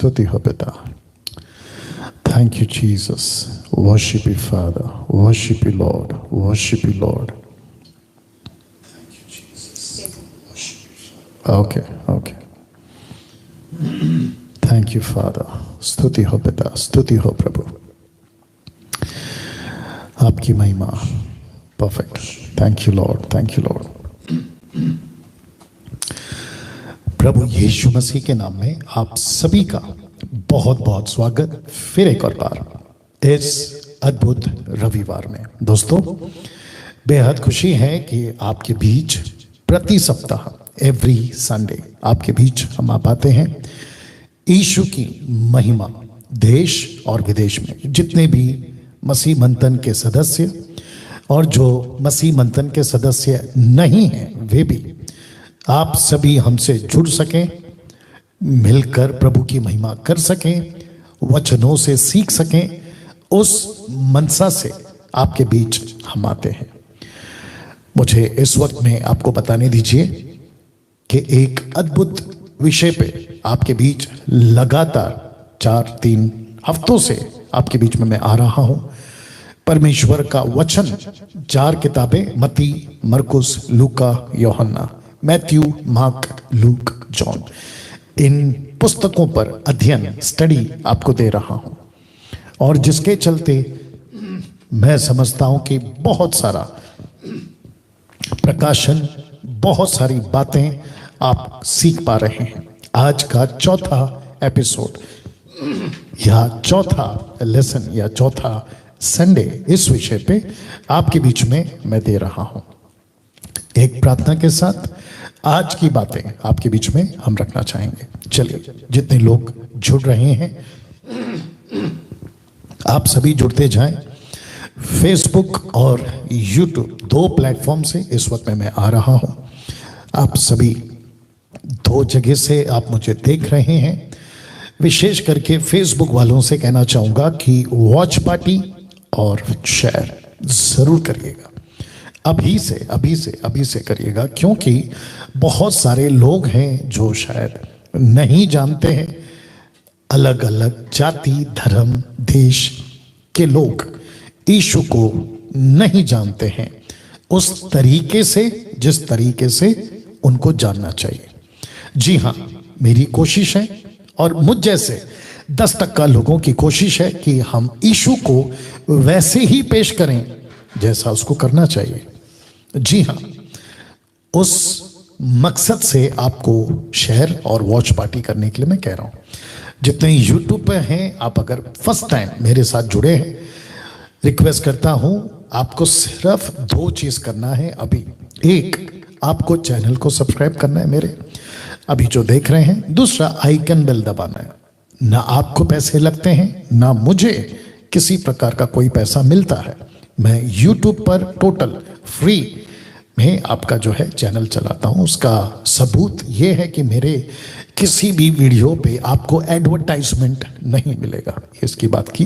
स्तुति हो पिता। Thank you, Jesus. Worship you, Father. Worship you, Lord. Worship you, Lord. Thank you, Jesus. Worship you, Father. Okay. Thank you, Father. स्तुति हो पिता, स्तुति हो प्रभु, आपकी महिमा। Perfect. Thank you lord, thank you lord. प्रभु यीशु मसीह के नाम में आप सभी का बहुत बहुत स्वागत फिर एक और बार इस अद्भुत रविवार में। दोस्तों, बेहद खुशी है कि आपके बीच प्रति सप्ताह एवरी संडे आपके बीच हम आ पाते हैं। यीशु की महिमा देश और विदेश में जितने भी मसीह मंथन के सदस्य और जो मसीह मंथन के सदस्य नहीं हैं वे भी आप सभी हमसे जुड़ सकें, मिलकर प्रभु की महिमा कर सकें, वचनों से सीख सकें, उस मनसा से आपके बीच हम आते हैं। मुझे इस वक्त में आपको बताने दीजिए कि एक अद्भुत विषय पे आपके बीच लगातार 4-3 हफ्तों से आपके बीच में मैं आ रहा हूं। परमेश्वर का वचन 4 किताबें, मत्ती, मरकुस, लूका, यूहन्ना, मैथ्यू, मार्क, लूक, जॉन, इन पुस्तकों पर अध्ययन स्टडी आपको दे रहा हूं और जिसके चलते मैं समझता हूं कि बहुत सारा प्रकाशन, बहुत सारी बातें आप सीख पा रहे हैं। आज का चौथा एपिसोड या चौथा लेसन या चौथा संडे इस विषय पे आपके बीच में मैं दे रहा हूं। एक प्रार्थना के साथ आज की बातें आपके बीच में हम रखना चाहेंगे। चलिए, जितने लोग जुड़ रहे हैं आप सभी जुड़ते जाएं। फेसबुक और यूट्यूब 2 प्लेटफॉर्म से इस वक्त में मैं आ रहा हूं। आप सभी 2 जगह से आप मुझे देख रहे हैं। विशेष करके फेसबुक वालों से कहना चाहूंगा कि वॉच पार्टी और शेयर जरूर करिएगा। अभी से करिएगा, क्योंकि बहुत सारे लोग हैं जो शायद नहीं जानते हैं। अलग अलग जाति, धर्म, देश के लोग यीशु को नहीं जानते हैं उस तरीके से जिस तरीके से उनको जानना चाहिए। जी हाँ, मेरी कोशिश है और मुझ जैसे 10% लोगों की कोशिश है कि हम यीशु को वैसे ही पेश करें जैसा उसको करना चाहिए। जी हाँ, उस मकसद से आपको शेयर और वॉच पार्टी करने के लिए मैं कह रहा हूं। जितने यूट्यूब पे हैं, आप अगर फर्स्ट टाइम मेरे साथ जुड़े हैं, रिक्वेस्ट करता हूं आपको सिर्फ 2 चीज करना है अभी। एक, आपको चैनल को सब्सक्राइब करना है मेरे अभी जो देख रहे हैं। दूसरा, आइकन बेल दबाना है। ना आपको पैसे लगते हैं, ना मुझे किसी प्रकार का कोई पैसा मिलता है। मैं यूट्यूब पर टोटल फ्री में आपका जो है चैनल चलाता हूं। उसका सबूत ये है कि मेरे किसी भी वीडियो पे आपको एडवर्टाइजमेंट नहीं मिलेगा। इसकी बात की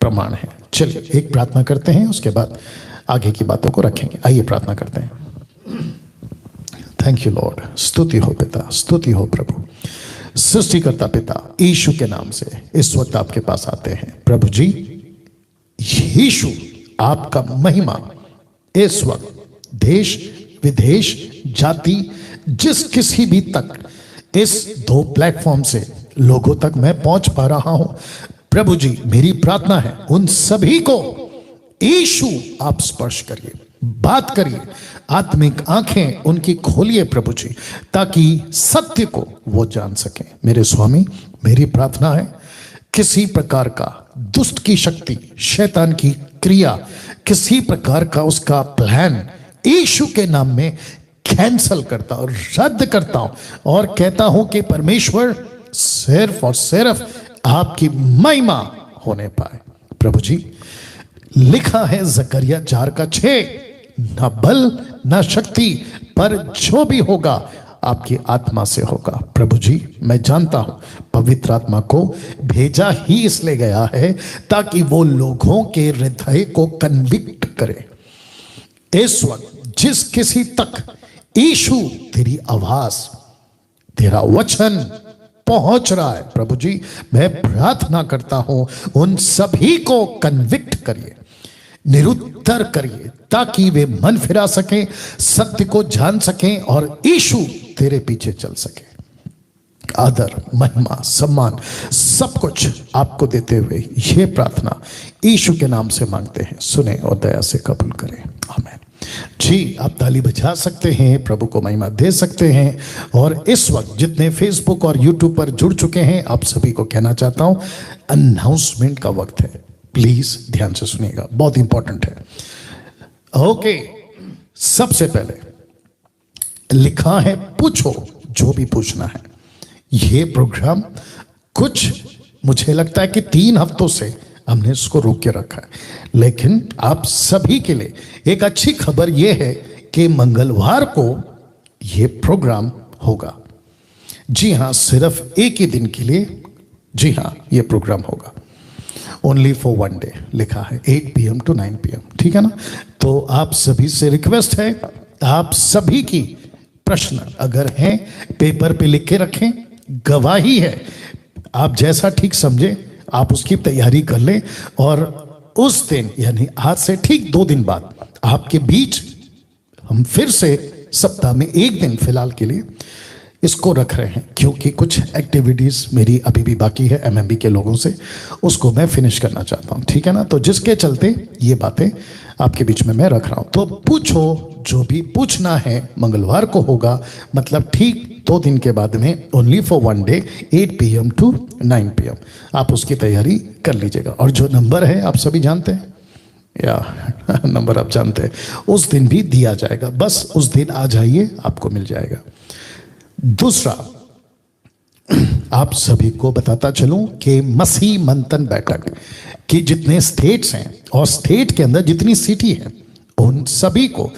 प्रमाण है। चलिए एक प्रार्थना करते हैं, उसके बाद आगे की बातों को रखेंगे। आइए प्रार्थना करते हैं। Thank you Lord. स्तुति हो पिता, स्तुति हो प्रभु। सृष्टिकर्ता पिता, यीशु के नाम से इस वक्त आपके पास आते हैं। प्रभु जी, यीशु आपका महिमा इस वक्त देश विदेश जाति जिस किसी भी तक इस 2 प्लेटफॉर्म से लोगों तक मैं पहुंच पा रहा हूं। प्रभु जी, मेरी प्रार्थना है उन सभी को यीशु आप स्पर्श करिए, बात करिए, आत्मिक आंखें उनकी खोलिए प्रभु जी, ताकि सत्य को वो जान सकें। मेरे स्वामी, मेरी प्रार्थना है किसी प्रकार का दुष्ट की शक्ति, शैतान की क्रिया, किसी प्रकार का उसका प्लान यीशु के नाम में कैंसल करता और रद्द करता हूं और कहता हूं कि परमेश्वर सिर्फ और सिर्फ आपकी महिमा होने पाए। प्रभु जी, लिखा है जकरिया 4:6, ना बल ना शक्ति पर जो भी होगा आपकी आत्मा से होगा। प्रभु जी, मैं जानता हूं पवित्र आत्मा को भेजा ही इसलिए गया है ताकि वो लोगों के हृदय को कन्विक्ट करे। इस वक्त जिस किसी तक यीशु तेरी आवाज, तेरा वचन पहुंच रहा है। प्रभु जी, मैं प्रार्थना करता हूं उन सभी को कन्विक्ट करिए, निरुत्तर करिए, ताकि वे मन फिरा सकें, सत्य को जान सकें और यीशु तेरे पीछे चल सके। आदर, महिमा, सम्मान सब कुछ आपको देते हुए यह प्रार्थना यीशु के नाम से मांगते हैं। सुने और दया से कबूल करें। आमीन। जी, आप ताली बजा सकते हैं, प्रभु को महिमा दे सकते हैं। और इस वक्त जितने फेसबुक और यूट्यूब पर जुड़ चुके हैं, आप सभी को कहना चाहता हूं, अनाउंसमेंट का वक्त है। प्लीज ध्यान से सुनिएगा, बहुत इंपॉर्टेंट है। ओके, सबसे पहले लिखा है पूछो जो भी पूछना है। यह प्रोग्राम कुछ मुझे लगता है कि 3 हफ्तों से हमने इसको रोक के रखा है, लेकिन आप सभी के लिए एक अच्छी खबर यह है कि मंगलवार को यह प्रोग्राम होगा। जी हां, सिर्फ एक ही दिन के लिए, जी हां, यह प्रोग्राम होगा। ओनली फॉर 1 डे लिखा है, 8 PM to 9 PM, ठीक है ना। तो आप सभी से रिक्वेस्ट है, आप सभी की प्रश्न अगर हैं पेपर पे लिख के रखें। गवाही है, आप जैसा ठीक समझे आप उसकी तैयारी कर लें। और उस दिन यानी आज से ठीक 2 दिन बाद आपके बीच हम फिर से सप्ताह में 1 दिन फिलहाल के लिए इसको रख रहे हैं, क्योंकि कुछ एक्टिविटीज मेरी अभी भी बाकी है MMB के लोगों से, उसको मैं फिनिश करना चाहता हूं, ठीक है ना। तो जिसके चलते ये बातें आपके बीच में मैं रख रहा हूं। तो पूछो जो भी पूछना है, मंगलवार को होगा, मतलब ठीक 2 दिन के बाद में, only for 1 day, 8 PM to 9 PM। आप उसकी तैयारी कर लीजिएगा। और जो नंबर है आप सभी जानते हैं, या नंबर आप जानते हैं, उस दिन भी दिया जाएगा। बस उस दिन आ जाइए, आपको मिल जाएगा। दूसरा, आप सभी को बताता चलूं कि मसीह मंथन बैठक की जितने स्टेट्स हैं और स्टेट के अंदर जितनी सिटी है, उन सभी को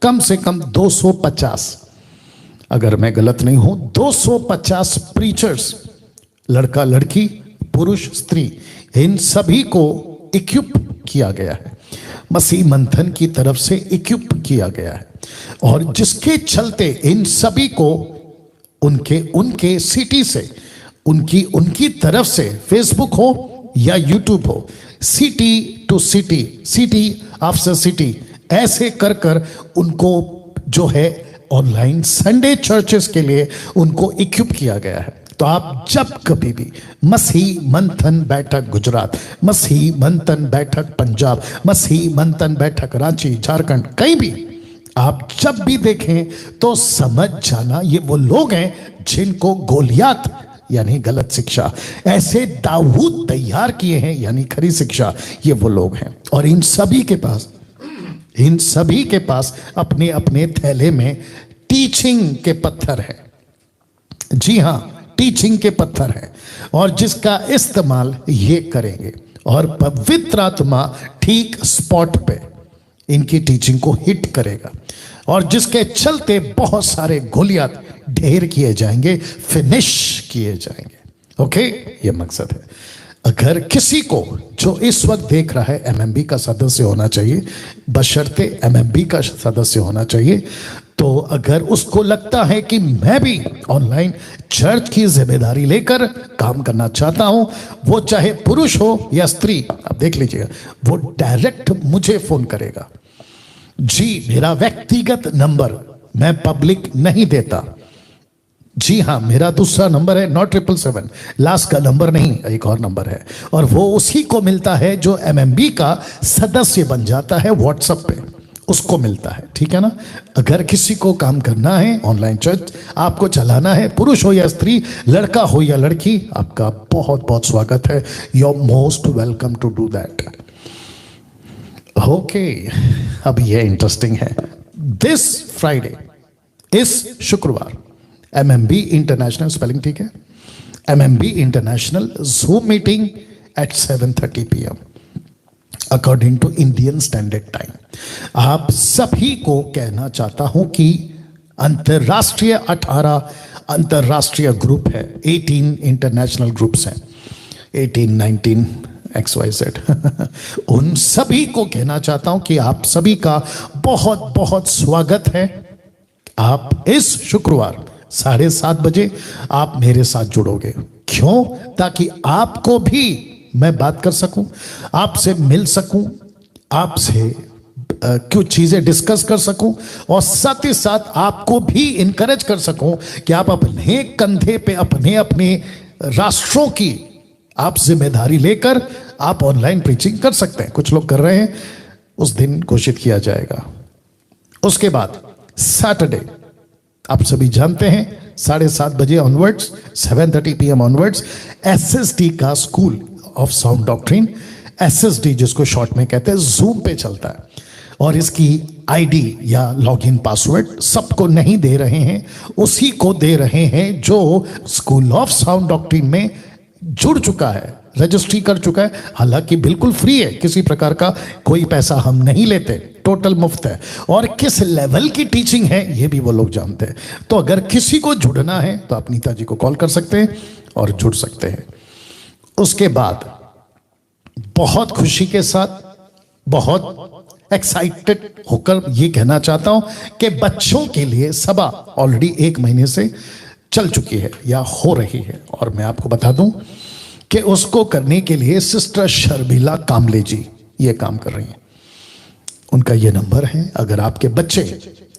कम से कम 250, अगर मैं गलत नहीं हूं, 250 प्रीचर्स, लड़का लड़की, पुरुष स्त्री, इन सभी को इक्विप किया गया है, मसीह मंथन की तरफ से इक्विप किया गया है। और जिसके चलते इन सभी को उनके सिटी से, उनकी तरफ से, फेसबुक हो या यूट्यूब हो, city to city, city after city, ऐसे कर कर उनको जो है ऑनलाइन संडे चर्चेस के लिए उनको इक्विप किया गया है। तो आप जब कभी भी मसीह मंथन बैठक गुजरात, मसीह मंथन बैठक पंजाब, मसीह मंथन बैठक रांची, झारखंड, कहीं भी आप जब भी देखें तो समझ जाना ये वो लोग हैं जिनको गोलियात यानी गलत शिक्षा, ऐसे दाऊद तैयार किए हैं यानी खरी शिक्षा, ये वो लोग हैं। और इन सभी के पास अपने अपने थैले में टीचिंग के पत्थर है। जी हां, टीचिंग के पत्थर है, और जिसका इस्तेमाल ये करेंगे। और पवित्र आत्मा ठीक स्पॉट पे इनकी टीचिंग को हिट करेगा, और जिसके चलते बहुत सारे गोलियात ढेर किए जाएंगे, फिनिश किए जाएंगे। ओके, ये मकसद है। अगर किसी को जो इस वक्त देख रहा है MMB का सदस्य होना चाहिए, बशर्ते MMB का सदस्य होना चाहिए, तो अगर उसको लगता है कि मैं भी ऑनलाइन चर्च की जिम्मेदारी लेकर काम करना चाहता हूं, वो चाहे पुरुष हो या स्त्री, आप देख लीजिएगा, वो डायरेक्ट मुझे फोन करेगा। जी, मेरा व्यक्तिगत नंबर मैं पब्लिक नहीं देता। जी हां, मेरा दूसरा नंबर है 9777, लास्ट का नंबर नहीं, एक और नंबर है, और वो उसी को मिलता है जो MMB का सदस्य बन जाता है व्हाट्सएप पे, उसको मिलता है, ठीक है ना। अगर किसी को काम करना है, ऑनलाइन चर्च आपको चलाना है, पुरुष हो या स्त्री, लड़का हो या लड़की, आपका बहुत बहुत स्वागत है। You are most welcome to do that. Okay, अब ये इंटरेस्टिंग है। दिस फ्राइडे, इस शुक्रवार, MMB इंटरनेशनल, स्पेलिंग ठीक है, MMB international zoom meeting at 7:30 PM according to Indian standard time. आप सभी को कहना चाहता हूं कि अंतरराष्ट्रीय 18 अंतरराष्ट्रीय ग्रुप है, 18 इंटरनेशनल ग्रुप्स हैं, 18, 19 XYZ उन सभी को कहना चाहता हूं कि आप सभी का बहुत बहुत स्वागत है। आप इस शुक्रवार 7:30 बजे आप मेरे साथ जुड़ोगे। क्यों? ताकि आपको भी मैं बात कर सकूं, आपसे मिल सकूं, आपसे कुछ चीजें डिस्कस कर सकूं और साथ ही साथ आपको भी इनकरेज कर सकूं कि आप अपने कंधे पे अपने अपने राष्ट्रों की आप जिम्मेदारी लेकर आप ऑनलाइन प्रीचिंग कर सकते हैं। कुछ लोग कर रहे हैं, उस दिन घोषित किया जाएगा। उसके बाद सैटरडे आप सभी जानते हैं 7:30 बजे ऑनवर्ड्स, 7:30 PM ऑनवर्ड्स SSD का school of sound doctrine, SSD जिसको शॉर्ट में कहते हैं, जूम पे चलता है और इसकी ID या लॉगिन पासवर्ड सबको नहीं दे रहे हैं, उसी को दे रहे हैं जो स्कूल ऑफ साउंड डॉक्ट्रिन में जुड़ चुका है, रजिस्ट्री कर चुका है। हालांकि बिल्कुल फ्री है, किसी प्रकार का कोई पैसा हम नहीं लेते, टोटल मुफ्त है। और किस लेवल की टीचिंग है ये भी वो लोग जानते हैं। तो अगर किसी को जुड़ना है तो आप नीता जी को कॉल कर सकते हैं और जुड़ सकते हैं। उसके बाद बहुत खुशी के साथ, बहुत एक्साइटेड होकर ये कहना चाहता हूं कि बच्चों के लिए सभा ऑलरेडी 1 महीने से चल चुकी है या हो रही है। और मैं आपको बता दूं कि उसको करने के लिए सिस्टर शर्मिला कामले जी ये काम कर रही हैं। उनका ये नंबर है। अगर आपके बच्चे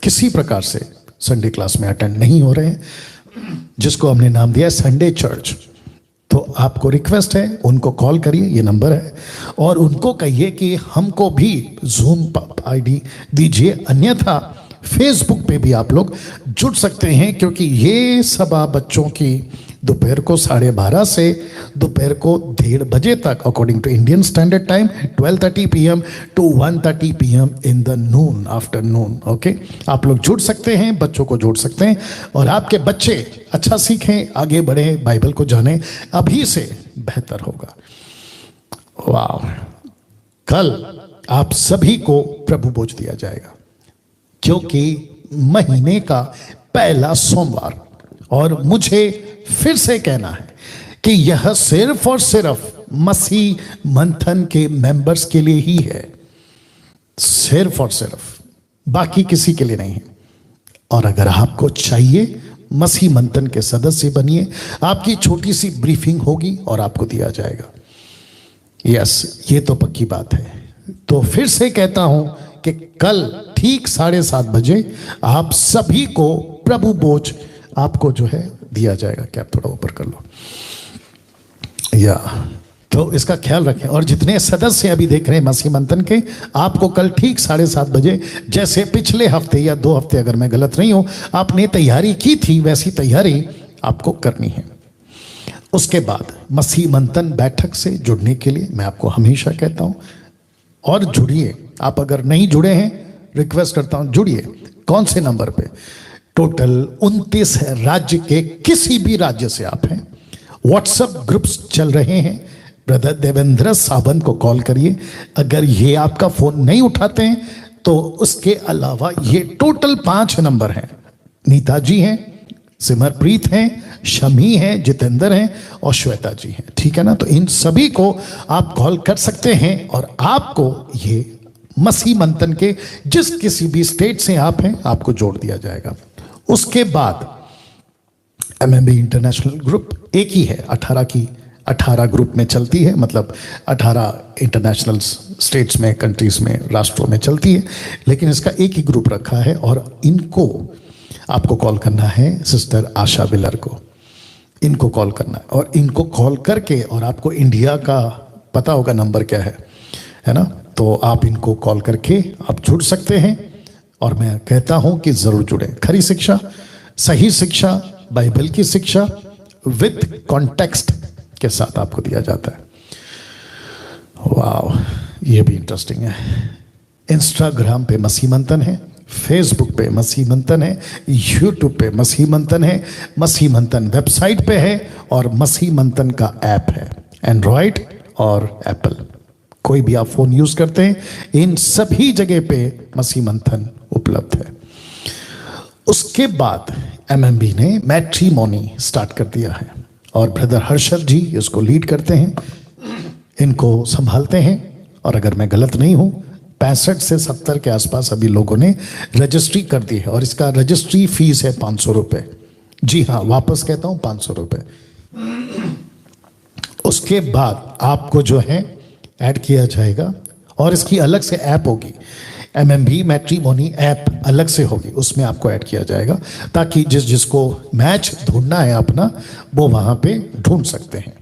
किसी प्रकार से संडे क्लास में अटेंड नहीं हो रहे हैं, जिसको हमने नाम दिया संडे चर्च, तो आपको रिक्वेस्ट है उनको कॉल करिए, ये नंबर है, और उनको कहिए कि हमको भी जूम ID दीजिए, अन्यथा फेसबुक पे भी आप लोग जुड़ सकते हैं। क्योंकि ये सभा बच्चों की दोपहर को 12:30 से दोपहर को 1:30 बजे तक, according to Indian standard time 12:30 PM to 1:30 PM in the noon, afternoon. Okay, आप लोग जुड़ सकते हैं, बच्चों को जोड़ सकते हैं और आपके बच्चे अच्छा सीखें, आगे बढ़े, बाइबल को जाने, अभी से बेहतर होगा। वाह! कल आप सभी को प्रभु भोज दिया जाएगा, क्योंकि महीने का पहला सोमवार, और मुझे फिर से कहना है कि यह सिर्फ और सिर्फ मसीह मंथन के मेंबर्स के लिए ही है, सिर्फ और सिर्फ, बाकी किसी के लिए नहीं है। और अगर आपको चाहिए, मसीह मंथन के सदस्य बनिए, आपकी छोटी सी ब्रीफिंग होगी और आपको दिया जाएगा। यस, ये तो पक्की बात है। तो फिर से कहता हूं कि कल ठीक 7:30 बजे आप सभी को प्रभु भोज आपको जो है दिया जाएगा। क्या आप थोड़ा ऊपर कर लो, या तो इसका ख्याल रखें। और जितने सदस्य अभी देख रहे हैं मसीह मंथन के, आपको कल ठीक 7:30 बजे, जैसे पिछले हफ्ते या 2 हफ्ते, अगर मैं गलत नहीं हूं, आपने तैयारी की थी, वैसी तैयारी आपको करनी है। उसके बाद मसीह मंथन बैठक से जुड़ने के लिए मैं आपको हमेशा कहता हूं, और जुड़िए। आप अगर नहीं जुड़े हैं, रिक्वेस्ट करता हूं जुड़िए। कौन से नंबर पे? टोटल 29 राज्य के किसी भी राज्य से आप हैं, व्हाट्सएप ग्रुप्स चल रहे हैं। ब्रदर देवेंद्र सावंत को कॉल करिए। अगर ये आपका फोन नहीं उठाते हैं तो उसके अलावा ये टोटल 5 नंबर हैं। नीता जी हैं, सिमरप्रीत हैं, शमी हैं, जितेंद्र हैं और श्वेता जी हैं। ठीक है ना? तो इन सभी को आप कॉल कर सकते हैं और आपको ये मसीह मंथन के जिस किसी भी स्टेट से आप हैं, आपको जोड़ दिया जाएगा। उसके बाद MMB इंटरनेशनल ग्रुप एक ही है, 18 की 18 ग्रुप में चलती है, मतलब 18 इंटरनेशनल स्टेट्स में, कंट्रीज में, राष्ट्रों में चलती है, लेकिन इसका एक ही ग्रुप रखा है। और इनको आपको कॉल करना है, सिस्टर आशा विलर को इनको कॉल करना है। और इनको कॉल करके, और आपको इंडिया का पता होगा नंबर क्या है ना? तो आप इनको कॉल करके आप जुड़ सकते हैं। और मैं कहता हूं कि जरूर जुड़े। खरी शिक्षा, सही शिक्षा, बाइबल की शिक्षा विद कॉन्टेक्स्ट के साथ आपको दिया जाता है। वाह, ये भी इंटरेस्टिंग है। इंस्टाग्राम पे मसीह मंथन है, फेसबुक पे मसीह मंथन है, यूट्यूब पे मसीह मंथन है, मसीह मंथन वेबसाइट पे है, और मसीह मंथन का ऐप है, एंड्रॉयड और एप्पल। कोई भी आप फोन यूज करते हैं, इन सभी जगह पे मसीह मंथन उपलब्ध है। उसके बाद MMB ने मैट्रिमोनी स्टार्ट कर दिया है और ब्रदर हर्षद जी इसको लीड करते हैं, इनको संभालते हैं। और अगर मैं गलत नहीं हूं, 65 से 70 के आसपास अभी लोगों ने रजिस्ट्री कर दी है और इसका रजिस्ट्री फीस है 500 रुपये। जी हाँ, वापस कहता हूं 500 रुपए। उसके बाद आपको जो है ऐड किया जाएगा और इसकी अलग से ऐप होगी, MMB मैट्रिमोनी ऐप अलग से होगी, उसमें आपको ऐड किया जाएगा ताकि जिसको मैच ढूंढना है अपना वो वहां पे ढूंढ सकते हैं।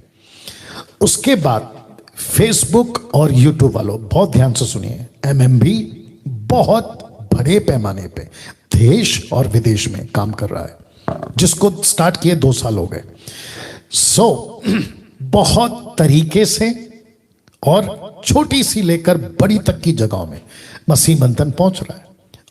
उसके बाद फेसबुक और यूट्यूब वालों बहुत ध्यान से सुनिए, MMB बहुत बड़े पैमाने पे देश और विदेश में काम कर रहा है, जिसको स्टार्ट किए 2 साल हो गए। बहुत तरीके से और छोटी सी लेकर बड़ी तक की जगहों में मसीह मंथन पहुंच रहा है,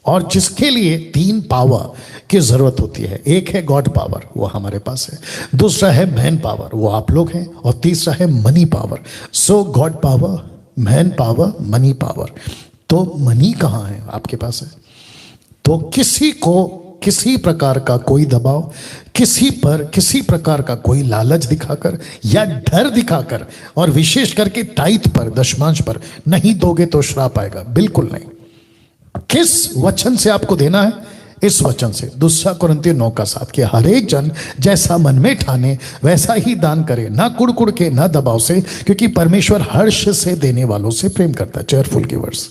और जिसके लिए 3 पावर की जरूरत होती है। एक है गॉड पावर, वो हमारे पास है, दूसरा है मैन पावर, वो आप लोग हैं, और तीसरा है money power. So God power, man power, money power. तो मनी कहाँ है? आपके पास है। तो किसी को किसी प्रकार का कोई दबाव, किसी पर किसी प्रकार का कोई लालच दिखाकर या डर दिखाकर, और विशेष करके टाइट पर, दशमांश पर नहीं दोगे तो श्राप आएगा, बिल्कुल नहीं। किस वचन से आपको देना है? इस वचन से, 2 कुरिन्थियों 9:7 के हर एक जन जैसा मन में ठाने वैसा ही दान करे, ना कुड़कुड़ के, ना दबाव से, क्योंकि परमेश्वर हर्ष से देने वालों से प्रेम करता है। Cheerful givers.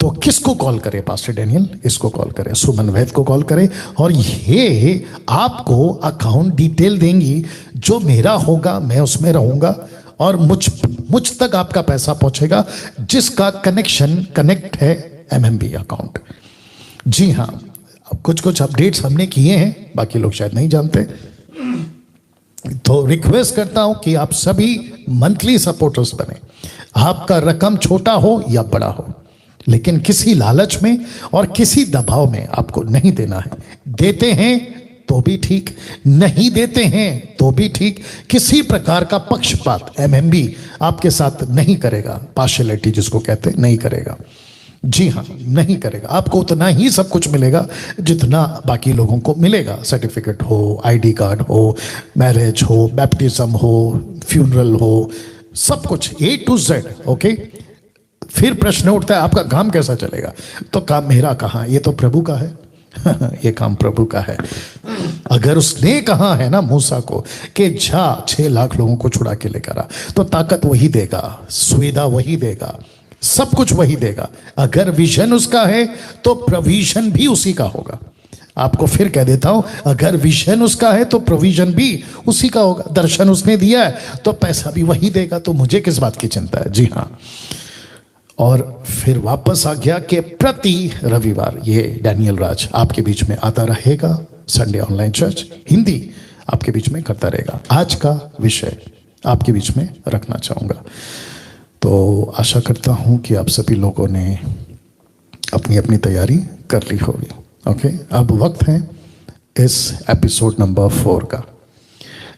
तो किसको कॉल करें? पास्टर डैनियल, इसको कॉल करें, सुमन वैद को कॉल करें, और ये आपको अकाउंट डिटेल देंगी। जो मेरा होगा मैं उसमें रहूंगा और मुझ तक आपका पैसा पहुंचेगा, जिसका कनेक्ट है MMB अकाउंट। जी हाँ, अब कुछ अपडेट्स हमने किए हैं, बाकी लोग शायद नहीं जानते। तो रिक्वेस्ट करता हूं कि आप सभी मंथली सपोर्टर्स बने। आपका रकम छोटा हो या बड़ा हो, लेकिन किसी लालच में और किसी दबाव में आपको नहीं देना है। देते हैं तो भी ठीक, नहीं देते हैं तो भी ठीक। किसी प्रकार का पक्षपात MMB आपके साथ नहीं करेगा, पार्शियलिटी जिसको कहते हैं, नहीं करेगा। जी हाँ, नहीं करेगा। आपको उतना ही सब कुछ मिलेगा जितना बाकी लोगों को मिलेगा। सर्टिफिकेट हो, ID कार्ड हो, मैरिज हो, बैप्टिज्म हो, फ्यूनरल हो, सब कुछ A to Z। ओके, फिर प्रश्न उठता है आपका काम कैसा चलेगा? तो काम मेरा कहाँ, ये तो प्रभु का है। ये काम प्रभु का है। अगर उसने कहा है ना मूसा को कि जा 6 लाख लोगों को छुड़ा के लेकर आ, तो ताकत वही देगा, सुविधा वही देगा, सब कुछ वही देगा। अगर विजन उसका है तो प्रोविजन भी उसी का होगा। आपको फिर कह देता हूं, अगर विजन उसका है तो प्रोविजन भी उसी का होगा। दर्शन उसने दिया है तो पैसा भी वही देगा। तो मुझे किस बात की चिंता है? जी हाँ। और फिर वापस आ गया कि प्रति रविवार ये डैनियल राज आपके बीच में आता रहेगा। संडे ऑनलाइन चर्च हिंदी आपके बीच में करता रहेगा। आज का विषय आपके बीच में रखना चाहूँगा। तो आशा करता हूँ कि आप सभी लोगों ने अपनी अपनी तैयारी कर ली होगी। ओके, अब वक्त है इस एपिसोड नंबर 4 का।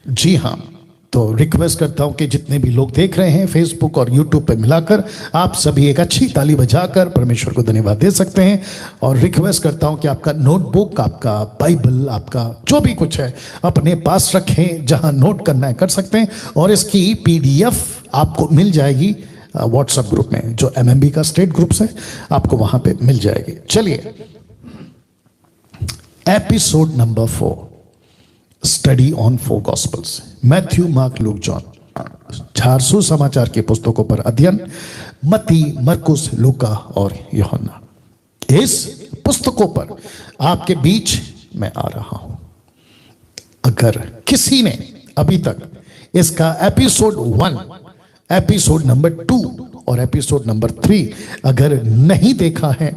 जी हाँ, तो रिक्वेस्ट करता हूं कि जितने भी लोग देख रहे हैं फेसबुक और यूट्यूब पे मिलाकर, आप सभी एक अच्छी ताली बजाकर परमेश्वर को धन्यवाद दे सकते हैं। और रिक्वेस्ट करता हूं कि आपका नोटबुक, आपका बाइबल, आपका जो भी कुछ है अपने पास रखें, जहां नोट करना है कर सकते हैं। और इसकी PDF आपको मिल जाएगी व्हाट्सएप ग्रुप में, जो MMB का स्टेट ग्रुप्स है, आपको वहां पे मिल जाएगी। चलिए, episode number 4, study on 4 gospels, Matthew, mark, look, John. 4 सुसमाचार की पुस्तकों पर अध्ययन, मत्ती, मरकुस, लूका और यूहन्ना। इस पुस्तकों पर आपके बीच मैं आ रहा हूं। अगर किसी ने अभी तक इसका एपिसोड 1, एपिसोड नंबर 2 और एपिसोड नंबर 3 अगर नहीं देखा है,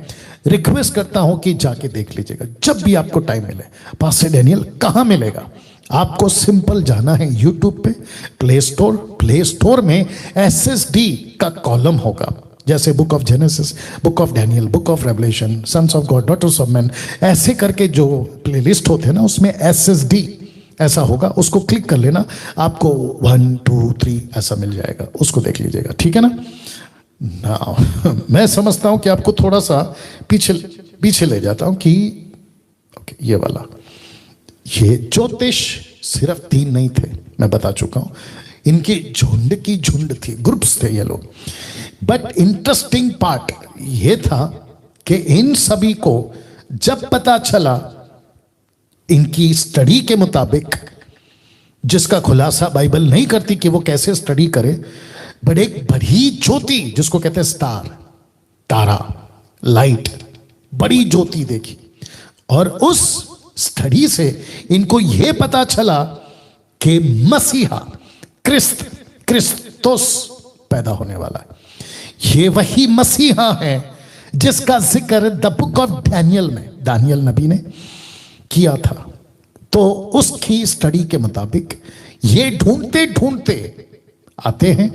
रिक्वेस्ट करता हूं कि जाके देख लीजिएगा जब भी आपको टाइम मिले। पास्टर डैनियल कहां मिलेगा? आपको सिंपल जाना है YouTube पे, प्ले स्टोर में SSD का कॉलम होगा, जैसे book of Genesis, book of Daniel, book of Revelation, sons of God, daughters of man, ऐसे करके जो प्लेलिस्ट होते हैं ना, उसमें SSD ऐसा होगा, उसको क्लिक कर लेना, आपको 1, 2, 3 ऐसा मिल जाएगा, उसको देख लीजिएगा। ठीक है ना? मैं समझता हूं कि आपको थोड़ा सा पीछे ले जाता हूं कि ये वाला, ये ज्योतिष सिर्फ 3 नहीं थे, मैं बता चुका हूं। इनकी झुंड थी, ग्रुप्स थे ये लोग। बट इंटरेस्टिंग पार्ट ये था कि इन सभी को जब पता चला इनकी स्टडी के मुताबिक, जिसका खुलासा बाइबल नहीं करती कि वो कैसे स्टडी करे, बट एक बड़ी ज्योति जिसको कहते हैं स्टार, तारा, लाइट, बड़ी ज्योति देखी और उस स्टडी से इनको यह पता चला कि मसीहा क्रिस्तोस पैदा होने वाला है। ये वही मसीहा है जिसका जिक्र द बुक ऑफ डैनियल में दानियल नबी ने किया था। तो उसकी स्टडी के मुताबिक ये ढूंढते ढूंढते आते हैं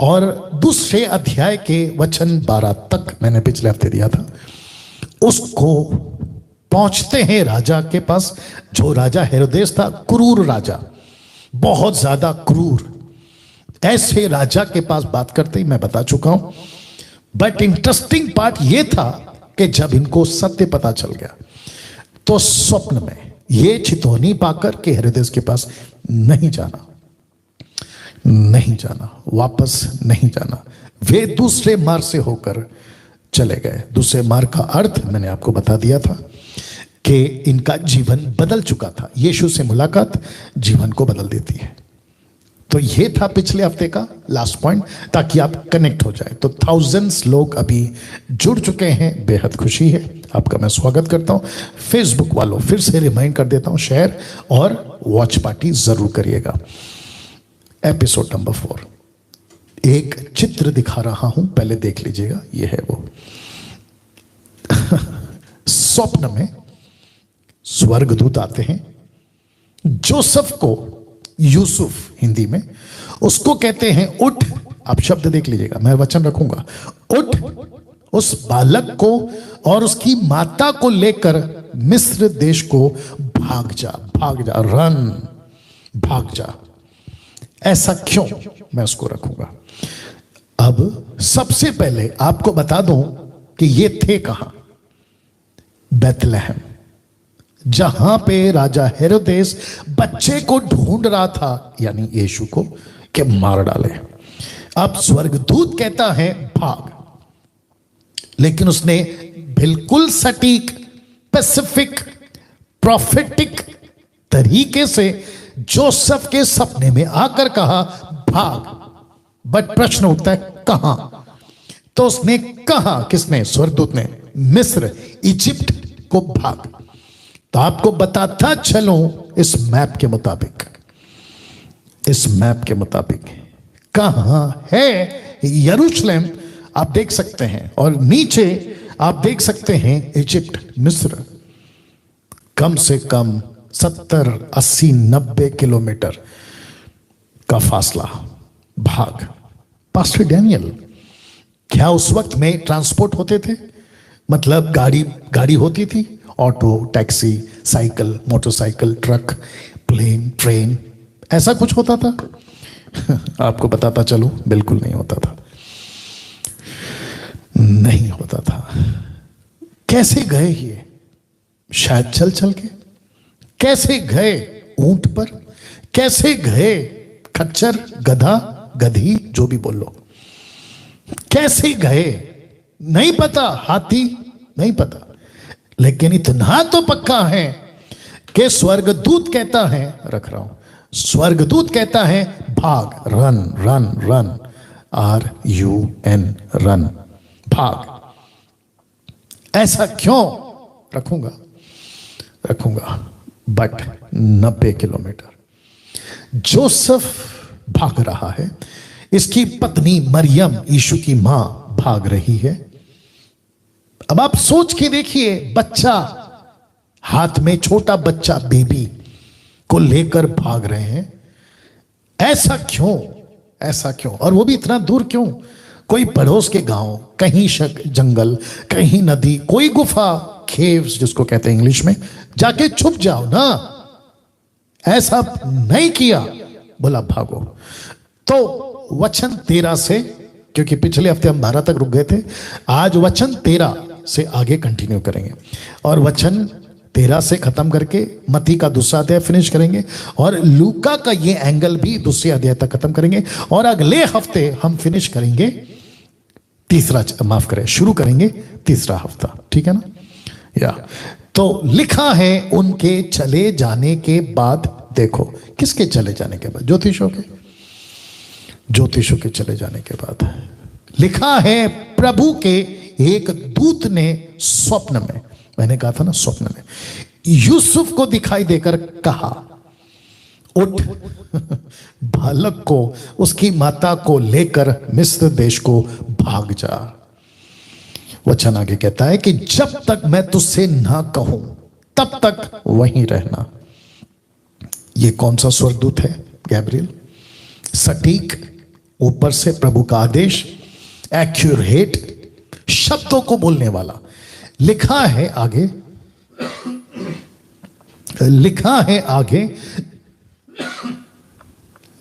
और दूसरे अध्याय के वचन 12 तक मैंने पिछले हफ्ते दिया था, उसको पहुंचते हैं राजा के पास, जो राजा हेरोदेस था, क्रूर राजा, बहुत ज्यादा क्रूर। ऐसे राजा के पास बात करते ही मैं बता चुका हूं, बट इंटरेस्टिंग पार्ट यह था कि जब इनको सत्य पता चल गया तो स्वप्न में ये चितौनी पाकर के हेरोदेस के पास नहीं जाना, नहीं जाना, वापस नहीं जाना। वे दूसरे मार्ग से होकर चले गए। दूसरे मार्ग का अर्थ मैंने आपको बता दिया था कि इनका जीवन बदल चुका था। यीशु से मुलाकात जीवन को बदल देती है। तो ये था पिछले हफ्ते का लास्ट पॉइंट, ताकि आप कनेक्ट हो जाए। तो थाउजेंड्स लोग अभी जुड़ चुके हैं, बेहद खुशी है, आपका मैं स्वागत करता हूं। फेसबुक वालों फिर से रिमाइंड कर देता हूं, शेयर और वॉच पार्टी जरूर करिएगा। एपिसोड नंबर 4, एक चित्र दिखा रहा हूं, पहले देख लीजिएगा। यह है वो स्वप्न में स्वर्गदूत आते हैं जोसेफ को, यूसुफ हिंदी में, उसको कहते हैं उठ। आप शब्द देख लीजिएगा, मैं वचन रखूंगा। उठ, उस बालक को और उसकी माता को लेकर मिस्र देश को भाग जा, भाग जा, रन, भाग जा। ऐसा क्यों, मैं उसको रखूंगा। अब सबसे पहले आपको बता दूं कि ये थे कहां? बेथलेहम, जहां पे राजा हेरोदेस बच्चे को ढूंढ रहा था, यानी यीशु को, कि मार डाले। अब स्वर्गदूत कहता है भाग, लेकिन उसने बिल्कुल सटीक, स्पेसिफिक, प्रोफेटिक तरीके से जोसेफ के सपने में आकर कहा भाग। बट प्रश्न उठता है कहां? तो उसने कहा, किसने? स्वर्गदूत ने, मिस्र, इजिप्ट को भाग। तो आपको बताता चलूं इस मैप के मुताबिक, इस मैप के मुताबिक कहां है यरूशलेम, आप देख सकते हैं, और नीचे आप देख सकते हैं इजिप्ट, मिस्र। कम से कम 70, 80, 90 किलोमीटर का फासला। भाग। पास्टर डैनियल, क्या उस वक्त में ट्रांसपोर्ट होते थे? मतलब गाड़ी होती थी, auto, taxi, cycle, motorcycle, truck, plane, train, ऐसा कुछ होता था? आपको बताता चलूं, बिल्कुल नहीं होता था, नहीं होता था। कैसे गए ये? शायद चल चल के। कैसे गए? ऊंट पर। कैसे गए? खच्चर, गधा, गधी, जो भी बोल लो। कैसे गए नहीं पता, हाथी नहीं पता, लेकिन इतना तो पक्का है कि स्वर्गदूत कहता है, रख रहा हूं, स्वर्गदूत कहता है भाग, run, run, run, RUN, run, भाग। ऐसा क्यों? रखूंगा। बट 90 किलोमीटर जोसेफ भाग रहा है, इसकी पत्नी मरियम, यीशु की मां, भाग रही है। अब आप सोच के देखिए, बच्चा हाथ में, छोटा बच्चा, बेबी को लेकर भाग रहे हैं। ऐसा क्यों? ऐसा क्यों? और वो भी इतना दूर क्यों? कोई पड़ोस के गांव, कहीं जंगल, कहीं नदी, कोई गुफा, केव्स जिसको कहते हैं इंग्लिश में, जाके छुप जाओ ना। ऐसा नहीं किया, बोला भागो। तो वचन 13 से, क्योंकि पिछले हफ्ते हम 12 तक रुक गए थे, आज वचन 13 से आगे कंटिन्यू करेंगे, और वचन 13 से खत्म करके मत्ती का दूसरा अध्याय फिनिश करेंगे, और लूका का ये एंगल भी दूसरे अध्याय तक खत्म करेंगे, और अगले हफ्ते हम फिनिश करेंगे शुरू करेंगे तीसरा हफ्ता। ठीक है ना? या तो लिखा है उनके चले जाने के बाद, देखो किसके चले जाने के बाद, ज्योतिषों के चले जाने के बाद लिखा है प्रभु के एक दूत ने स्वप्न में, मैंने कहा था ना स्वप्न में, यूसुफ को दिखाई देकर कहा उठ बालक को उसकी माता को लेकर मिस्र देश को भाग जा। वचन आगे कहता है कि जब तक मैं तुझसे ना कहूं तब तक वहीं रहना। ये कौन सा स्वर्गदूत है? गैब्रियल। सटीक, ऊपर से प्रभु का आदेश, एक्यूरेट, शब्दों को बोलने वाला। लिखा है आगे,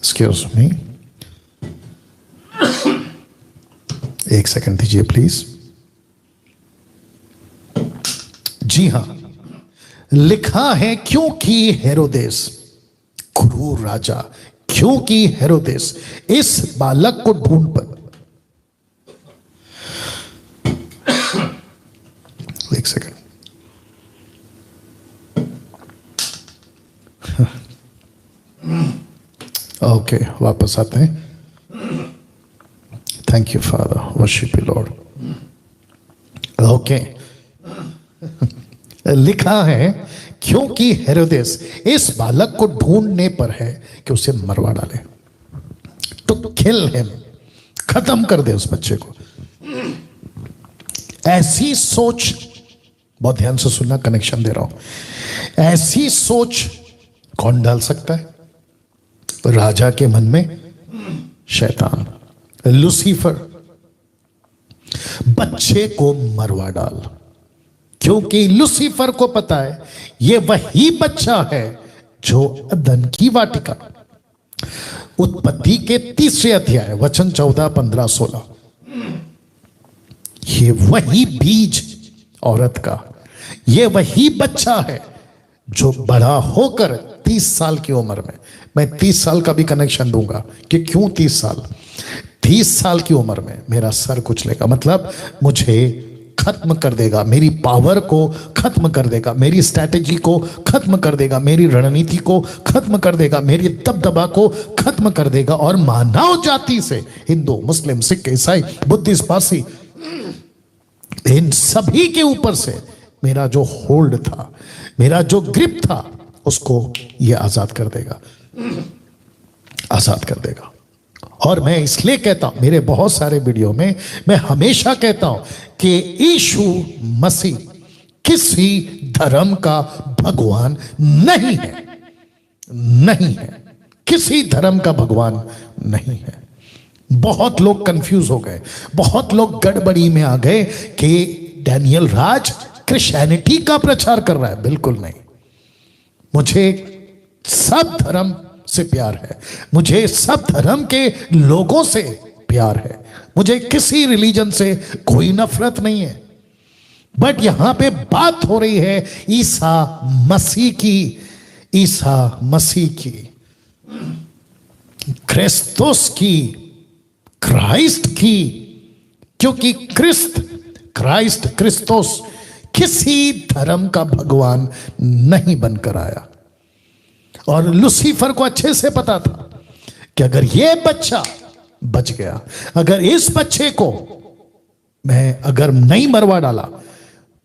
एक्सक्यूज मी, एक सेकंड दीजिए प्लीज। जी हां, लिखा है क्योंकि हेरोदेस, क्रूर राजा, क्योंकि हेरोदेस इस बालक को ढूंढ पर, एक सेकंड, ओके वापस आते हैं। Thank you father, worship you Lord. Okay, लिखा है क्योंकि हेरोदेस इस बालक को ढूंढने पर है कि उसे मरवा डाले, टू किल हिम, खत्म कर दे उस बच्चे को। ऐसी सोच, बहुत ध्यान से सुनना, कनेक्शन दे रहा हूं, ऐसी सोच कौन डाल सकता है? राजा के मन में शैतान, लूसीफर। बच्चे को मरवा डाल, क्योंकि लूसीफर को पता है यह वही बच्चा है जो अदन की वाटिका, उत्पत्ति के 3 अध्याय वचन 14, 15, 16, ये वही बीज औरत का, ये वही बच्चा है जो बड़ा होकर 30 साल की उम्र में, मैं 30 साल का भी कनेक्शन दूंगा कि क्यों 30 साल, 30 साल की उम्र में मेरा सर कुचलेगा, मतलब मुझे खत्म कर देगा, मेरी पावर को खत्म कर देगा, मेरी स्ट्रैटेजी को खत्म कर देगा, मेरी रणनीति को खत्म कर देगा, मेरी दबदबा को खत्म कर देगा, और मानव जाति से हिंदू, मुस्लिम, सिख, ईसाई, बुद्धिस्ट, पारसी, इन सभी के ऊपर से मेरा जो होल्ड था, मेरा जो ग्रिप था, उसको यह आजाद कर देगा, आजाद कर देगा। और मैं इसलिए कहता हूं, मेरे बहुत सारे वीडियो में मैं हमेशा कहता हूं कि यीशु मसीह किसी धर्म का भगवान नहीं है, नहीं है, किसी धर्म का भगवान नहीं है। बहुत लोग कंफ्यूज हो गए, बहुत लोग गड़बड़ी में आ गए कि डैनियल राज क्रिश्चियनिटी का प्रचार कर रहा है। बिल्कुल नहीं, मुझे सब धर्म से प्यार है, मुझे सब धर्म के लोगों से प्यार है, मुझे किसी रिलीजन से कोई नफरत नहीं है। बट यहां पे बात हो रही है ईसा मसीह की, ईसा मसीह की, क्रिस्तुस की, क्राइस्ट की, क्योंकि क्राइस्ट, क्रिस्तुस किसी धर्म का भगवान नहीं बनकर आया। और लूसीफर को अच्छे से पता था कि अगर यह बच्चा बच गया, अगर इस बच्चे को मैं अगर नहीं मरवा डाला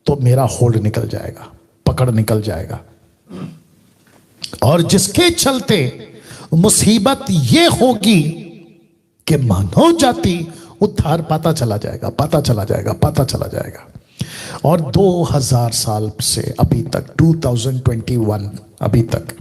तो मेरा होल्ड निकल जाएगा, पकड़ निकल जाएगा। और जिसके चलते मुसीबत यह होगी कि मानव जाति उद्धार पाता चला जाएगा, पाता चला जाएगा, पाता चला जाएगा। और 2000 साल से अभी तक, 2021 अभी तक,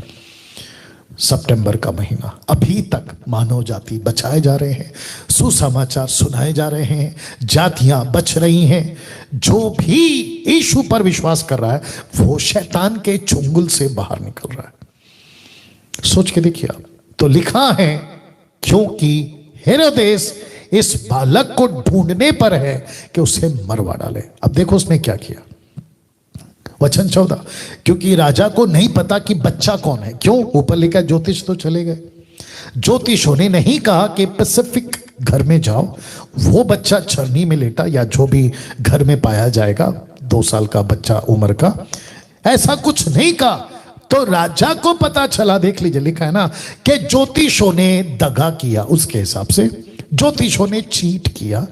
सितंबर का महीना, अभी तक मानव जाति बचाए जा रहे हैं, सुसमाचार सुनाए जा रहे हैं, जातियां बच रही हैं। जो भी यीशु पर विश्वास कर रहा है वो शैतान के चुंगल से बाहर निकल रहा है। सोच के देखिए आप। तो लिखा है क्योंकि हेरोदेस इस बालक को ढूंढने पर है कि उसे मरवा डाले। अब देखो उसने क्या किया, वचन 14, क्योंकि राजा को नहीं पता कि बच्चा कौन है। क्यों? ऊपर लिखा ज्योतिष तो चले गए, ज्योतिषों ने नहीं कहा कि पैसिफिक घर में जाओ, वो बच्चा छरनी में लेटा या जो भी घर में पाया जाएगा, 2 साल का बच्चा उम्र का, ऐसा कुछ नहीं कहा। तो राजा को पता चला, देख लीजिए लिखा है ना कि ज्योतिषों ने दगा किया, उसके हिसाब से ज्योतिषों ने चीट किया।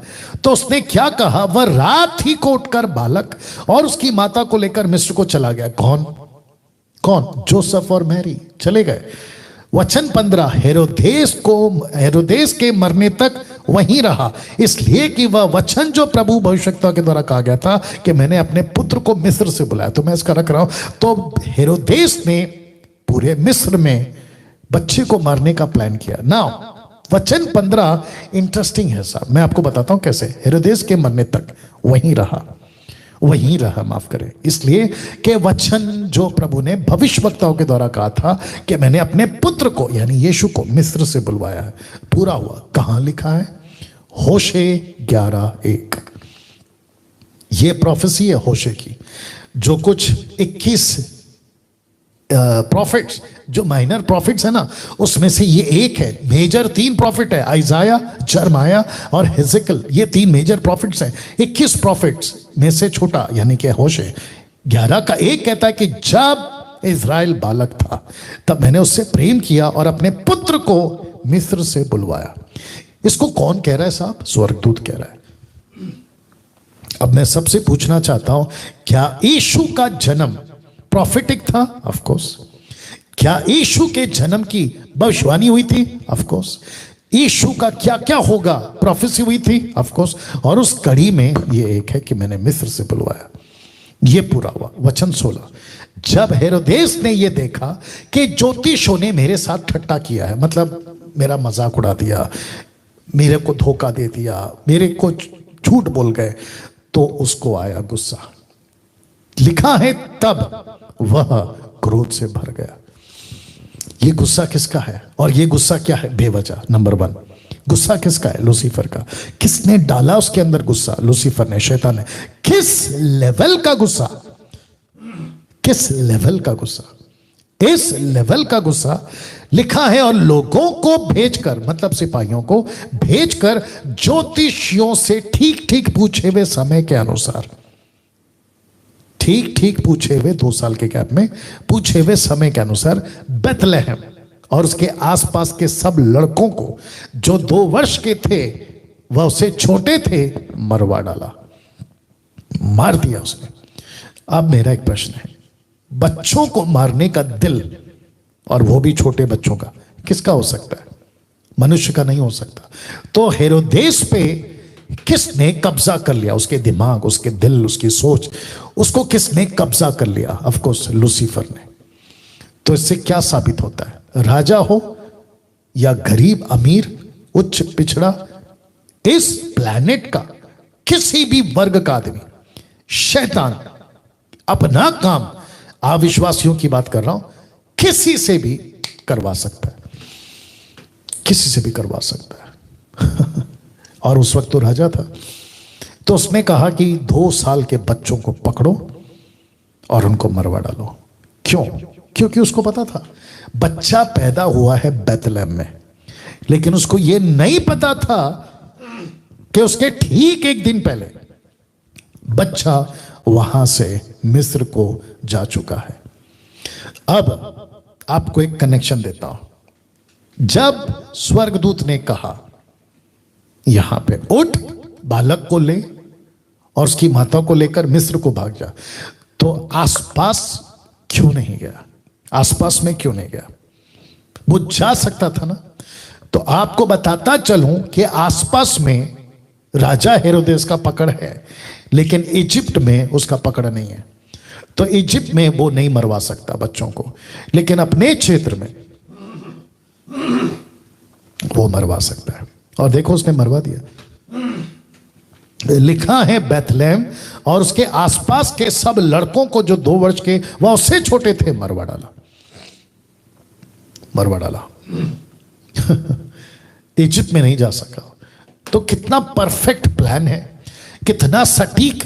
तो उसने क्या कहा, वह रात ही को उठकर बालक और उसकी माता को लेकर मिस्र को चला गया। कौन कौन? जोसेफ और मैरी चले गए। वचन 15, हेरोदेस के मरने तक वहीं रहा, इसलिए कि वह वचन जो प्रभु भविष्यवक्ता के द्वारा कहा गया था कि मैंने अपने पुत्र को मिस्र से बुलाया। तो मैं इसका रख रहा हूं। तो हेरोदेस ने पूरे मिस्र में बच्चे को मारने का प्लान किया। नाउ वचन 15 इंटरेस्टिंग है साहब, मैं आपको बताता हूं कैसे। हेरोदेस के मरने तक वहीं रहा, माफ करें, इसलिए कि वचन जो प्रभु ने भविष्यवक्ताओं के द्वारा कहा था कि मैंने अपने पुत्र को यानी यीशु को मिस्र से बुलवाया है, पूरा हुआ। कहां लिखा है? होशे 11:1। ये प्रोफेसी है होशे की। जो कुछ 21 प्रॉफिट्स, जो माइनर प्रॉफिट्स है ना, उसमें से ये एक है। मेजर 3 प्रॉफिट है, आइजाया, जरमाया और हिजकिय्याह, ये 3 मेजर प्रॉफिट्स हैं। 21 प्रॉफिट्स में से छोटा यानी कि होशे 11 का एक कहता है कि जब इज़राइल बालक था तब मैंने उससे प्रेम किया और अपने पुत्र को मिस्र से बुलवाया। इसको कौन कह रहा है साहब? स्वर्गदूत कह रहा है। अब मैं सबसे पूछना चाहता हूं, क्या यीशु का जन्म प्रॉफिटिक था? Of course. क्या यीशु के जन्म की भविष्यवाणी हुई थी? Of course. यीशु का क्या क्या होगा प्रोफेसी हुई थी? Of course. और उस कड़ी में ये एक है कि मैंने मिस्र से बुलवाया, ये पूरा हुआ। वचन 16, जब हेरोदेस ने ये देखा कि ज्योतिषों ने मेरे साथ ठट्टा किया है, मतलब मेरा मजाक उड़ा दिया, मेरे को धोखा दे दिया, मेरे को झूठ बोल गए, तो उसको आया गुस्सा। लिखा है तब वह क्रोध से भर गया। ये गुस्सा किसका है? और ये गुस्सा क्या है? बेवजह। नंबर 1, गुस्सा किसका है? लूसीफर का। किसने डाला उसके अंदर गुस्सा? लूसीफर ने, शैतान ने। किस लेवल का गुस्सा? किस लेवल का गुस्सा? इस लेवल का गुस्सा लिखा है, और लोगों को भेजकर, मतलब सिपाहियों को भेजकर ज्योतिषियों से ठीक ठीक पूछे हुए समय के अनुसार, ठीक ठीक पूछे हुए 2 साल के गैप में पूछे हुए समय के अनुसार बेथलेहम और उसके आसपास के सब लड़कों को जो 2 वर्ष के थे वह उससे छोटे थे, मरवा डाला, मार दिया उसने। अब मेरा एक प्रश्न है, बच्चों को मारने का दिल, और वो भी छोटे बच्चों का, किसका हो सकता है? मनुष्य का नहीं हो सकता। तो हेरोदेस पे किसने कब्जा कर लिया? उसके दिमाग, उसके दिल, उसकी सोच, उसको किसने कब्जा कर लिया? ऑफ कोर्स लूसीफर ने। तो इससे क्या साबित होता है? राजा हो या गरीब अमीर, उच्च पिछड़ा, इस प्लैनेट का किसी भी वर्ग का आदमी, शैतान अपना काम, अविश्वासियों की बात कर रहा हूं, किसी से भी करवा सकता है, किसी से भी करवा सकता है। और उस वक्त तो राजा था, तो उसने कहा कि 2 साल के बच्चों को पकड़ो और उनको मरवा डालो। क्यों? क्योंकि उसको पता था बच्चा पैदा हुआ है बेथलेहम में, लेकिन उसको यह नहीं पता था कि उसके ठीक 1 दिन पहले बच्चा वहां से मिस्र को जा चुका है। अब आपको एक कनेक्शन देता हूं। जब स्वर्गदूत ने कहा यहां पे उठ, बालक को ले और उसकी माता को लेकर मिस्र को भाग जा, तो आसपास क्यों नहीं गया? आसपास में क्यों नहीं गया? वो जा सकता था ना। तो आपको बताता चलूं कि आसपास में राजा हेरोदेस का पकड़ है, लेकिन इजिप्ट में उसका पकड़ नहीं है। तो इजिप्ट में वो नहीं मरवा सकता बच्चों को, लेकिन अपने क्षेत्र में वो मरवा सकता है। और देखो उसने मरवा दिया। लिखा है बेथलेहम और उसके आसपास के सब लड़कों को जो 2 वर्ष के वह उससे छोटे थे, मरवा डाला, मरवा डाला। इजिप्ट में नहीं जा सका। तो कितना परफेक्ट प्लान है, कितना सटीक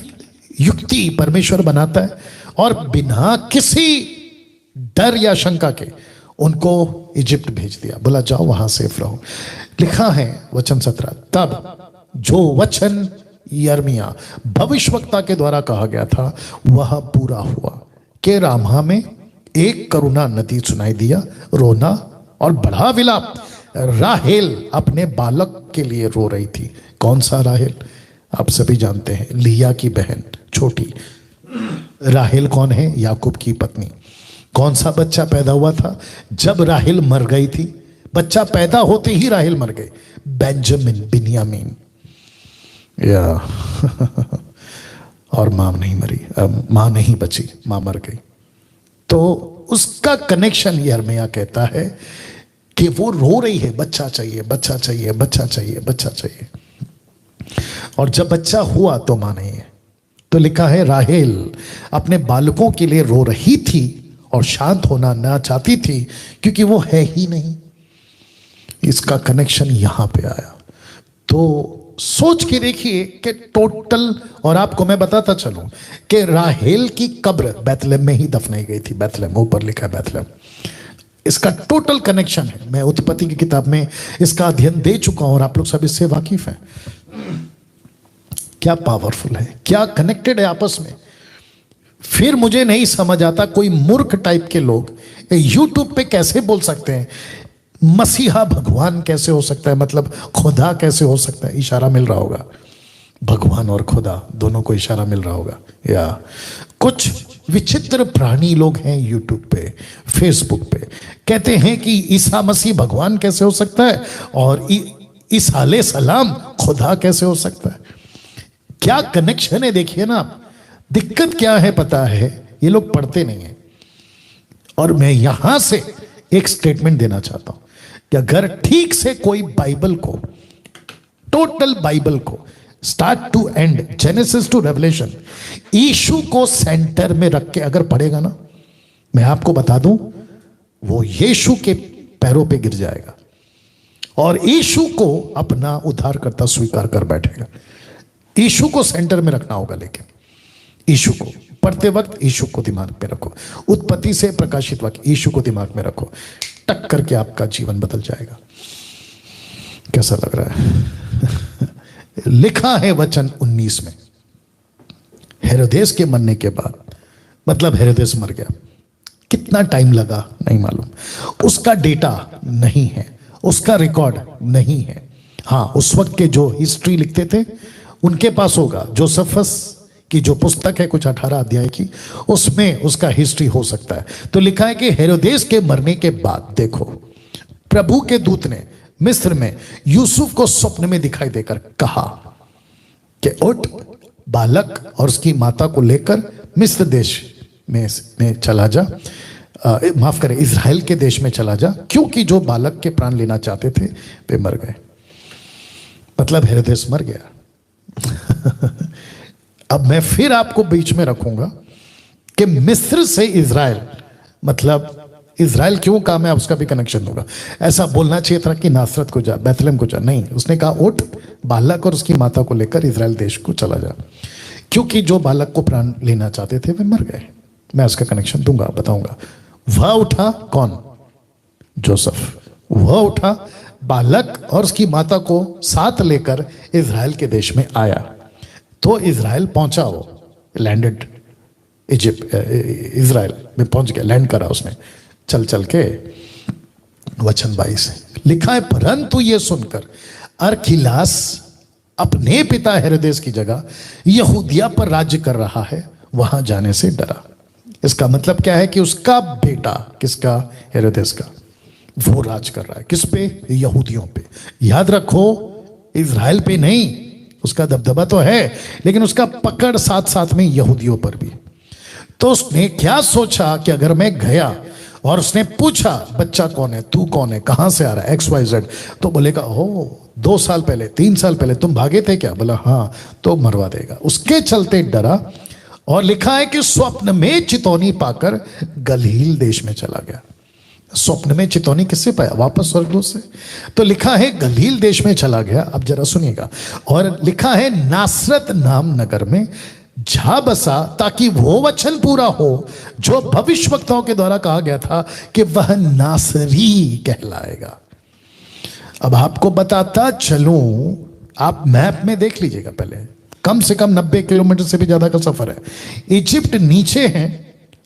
युक्ति परमेश्वर बनाता है, और बिना किसी डर या शंका के उनको इजिप्ट भेज दिया, बोला जाओ वहां सेफ रहो। लिखा है वचन 17, तब जो वचन यिर्मयाह भविष्यवक्ता के द्वारा कहा गया था वह पूरा हुआ के रामा में एक करुणा नदी सुनाई दिया, रोना और बड़ा विलाप। राहेल अपने बालक के लिए रो रही थी। कौन सा राहेल? आप सभी जानते हैं, लिया की बहन छोटी। राहेल कौन है? याकूब की पत्नी। कौन सा बच्चा पैदा हुआ था जब राहेल मर गई थी? बच्चा पैदा होते ही राहेल मर गए, बेंजामिन, बिन्यामीन। या और मां नहीं मरी, मां नहीं बची, मां मर गई। तो उसका कनेक्शन यिर्मयाह कहता है कि वो रो रही है, बच्चा चाहिए, बच्चा चाहिए, बच्चा चाहिए, बच्चा चाहिए। और जब बच्चा हुआ तो मां नहीं है। तो लिखा है राहेल अपने बालकों के लिए रो रही थी और शांत होना ना चाहती थी क्योंकि वो है ही नहीं। इसका कनेक्शन यहां पे आया। तो सोच के देखिए कि टोटल, और आपको मैं बताता चलूं कि राहेल की कब्र बैतलहम में ही दफनाई गई थी। बैतलहम, ऊपर लिखा है बैतलहम। इसका टोटल कनेक्शन है। मैं उत्पत्ति की किताब में इसका अध्ययन दे चुका हूं और आप लोग सब इससे वाकिफ हैं। क्या पावरफुल है, क्या कनेक्टेड है आपस में। फिर मुझे नहीं समझ आता कोई मूर्ख टाइप के लोग यूट्यूब पे कैसे बोल सकते हैं मसीहा भगवान कैसे हो सकता है, मतलब खुदा कैसे हो सकता है। इशारा मिल रहा होगा, भगवान और खुदा दोनों को इशारा मिल रहा होगा। या कुछ विचित्र प्राणी लोग हैं यूट्यूब पे, फेसबुक पे, कहते हैं कि ईसा मसीह भगवान कैसे हो सकता है और ईसा अलैहिस्सलाम खुदा कैसे हो सकता है। क्या कनेक्शन है देखिए ना आप। दिक्कत क्या है पता है, ये लोग पढ़ते नहीं है। और मैं यहां से एक स्टेटमेंट देना चाहता हूं कि अगर ठीक से कोई बाइबल को, टोटल बाइबल को start to end, Genesis to Revelation, यीशु को सेंटर में रख के अगर पढ़ेगा ना, मैं आपको बता दूं वो यीशु के पैरों पे गिर जाएगा और यीशु को अपना उद्धारकर्ता स्वीकार कर बैठेगा। यीशु को सेंटर में रखना होगा, लेकिन यीशु को पढ़ते वक्त यीशु को दिमाग में रखो। उत्पत्ति से प्रकाशित वाक्य यीशु को दिमाग में रखो, टक करके आपका जीवन बदल जाएगा। कैसा लग रहा है? लिखा है वचन 19 में, हेरोदेस के मरने के बाद, मतलब हेरोदेस मर गया, कितना टाइम लगा नहीं मालूम, उसका डेटा नहीं है, उसका रिकॉर्ड नहीं है। हाँ, उस वक्त के जो हिस्ट्री लिखते थे उनके पास होगा। जोसेफस की जो पुस्तक है कुछ 18 अध्याय की, उसमें उसका हिस्ट्री हो सकता है। तो लिखा है कि हेरोदेस के मरने के बाद देखो, प्रभु के दूत ने मिस्र में यूसुफ को स्वप्न में दिखाई देकर कहा कि उठ, बालक और उसकी माता को लेकर मिस्र देश में चला जा, माफ करें, इज़राइल के देश में चला जा, क्योंकि जो बालक के प्राण लेना चाहते थे वे मर गए। मतलब हेरोदेस मर गया। अब मैं फिर आपको बीच में रखूंगा कि मिस्र से इज़राइल, मतलब इज़राइल क्यों कहा, मैं उसका भी कनेक्शन दूंगा। ऐसा बोलना चाहिए था कि नासरत को जा, बैतलहम को जा, नहीं, उसने कहा उठ, बालक और उसकी माता को लेकर इज़राइल देश को चला जा, क्योंकि जो बालक को प्राण लेना चाहते थे वे मर गए। मैं उसका कनेक्शन दूंगा, बताऊंगा। वह उठा, कौन? जोसेफ। वह उठा, बालक और उसकी माता को साथ लेकर इज़राइल के देश में आया। तो इज़राइल पहुंचा, वो लैंडेड इजिप्ट, इज़राइल में पहुंच गया, लैंड करा उसने चल चल के। वचन 22 लिखा है, परंतु ये सुनकर अरखिलास अपने पिता हेरोदेस की जगह यहूदिया पर राज्य कर रहा है, वहां जाने से डरा। इसका मतलब क्या है कि उसका बेटा, किसका? हेरोदेस का, वो राज कर रहा है। किस पे? यहूदियों पे। याद रखो, इज़राइल पे नहीं, उसका दबदबा तो है, लेकिन उसका पकड़ साथ साथ में यहूदियों पर भी। तो उसने क्या सोचा कि अगर मैं गया और उसने पूछा बच्चा कौन है, तू कौन है, कहां से आ रहा है, XYZ, तो बोलेगा ओ 2 साल पहले 3 साल पहले तुम भागे थे क्या? बोला हाँ, तो मरवा देगा। उसके चलते डरा। और लिखा है कि स्वप्न में चितौनी पाकर गलील देश में चला गया। स्वप्न में चितौनी किससे पाया? वापस स्वर्गदूत से। तो लिखा है गलील देश में चला गया। अब जरा सुनिएगा। और लिखा है नासरत नाम नगर में जा बसा, ताकि वो वचन पूरा हो जो भविष्यवक्ताओं के द्वारा कहा गया था कि वह नासरी कहलाएगा। अब आपको बताता चलूं, आप मैप में देख लीजिएगा पहले, कम से कम 90 किलोमीटर से भी ज्यादा का सफर है। इजिप्ट नीचे है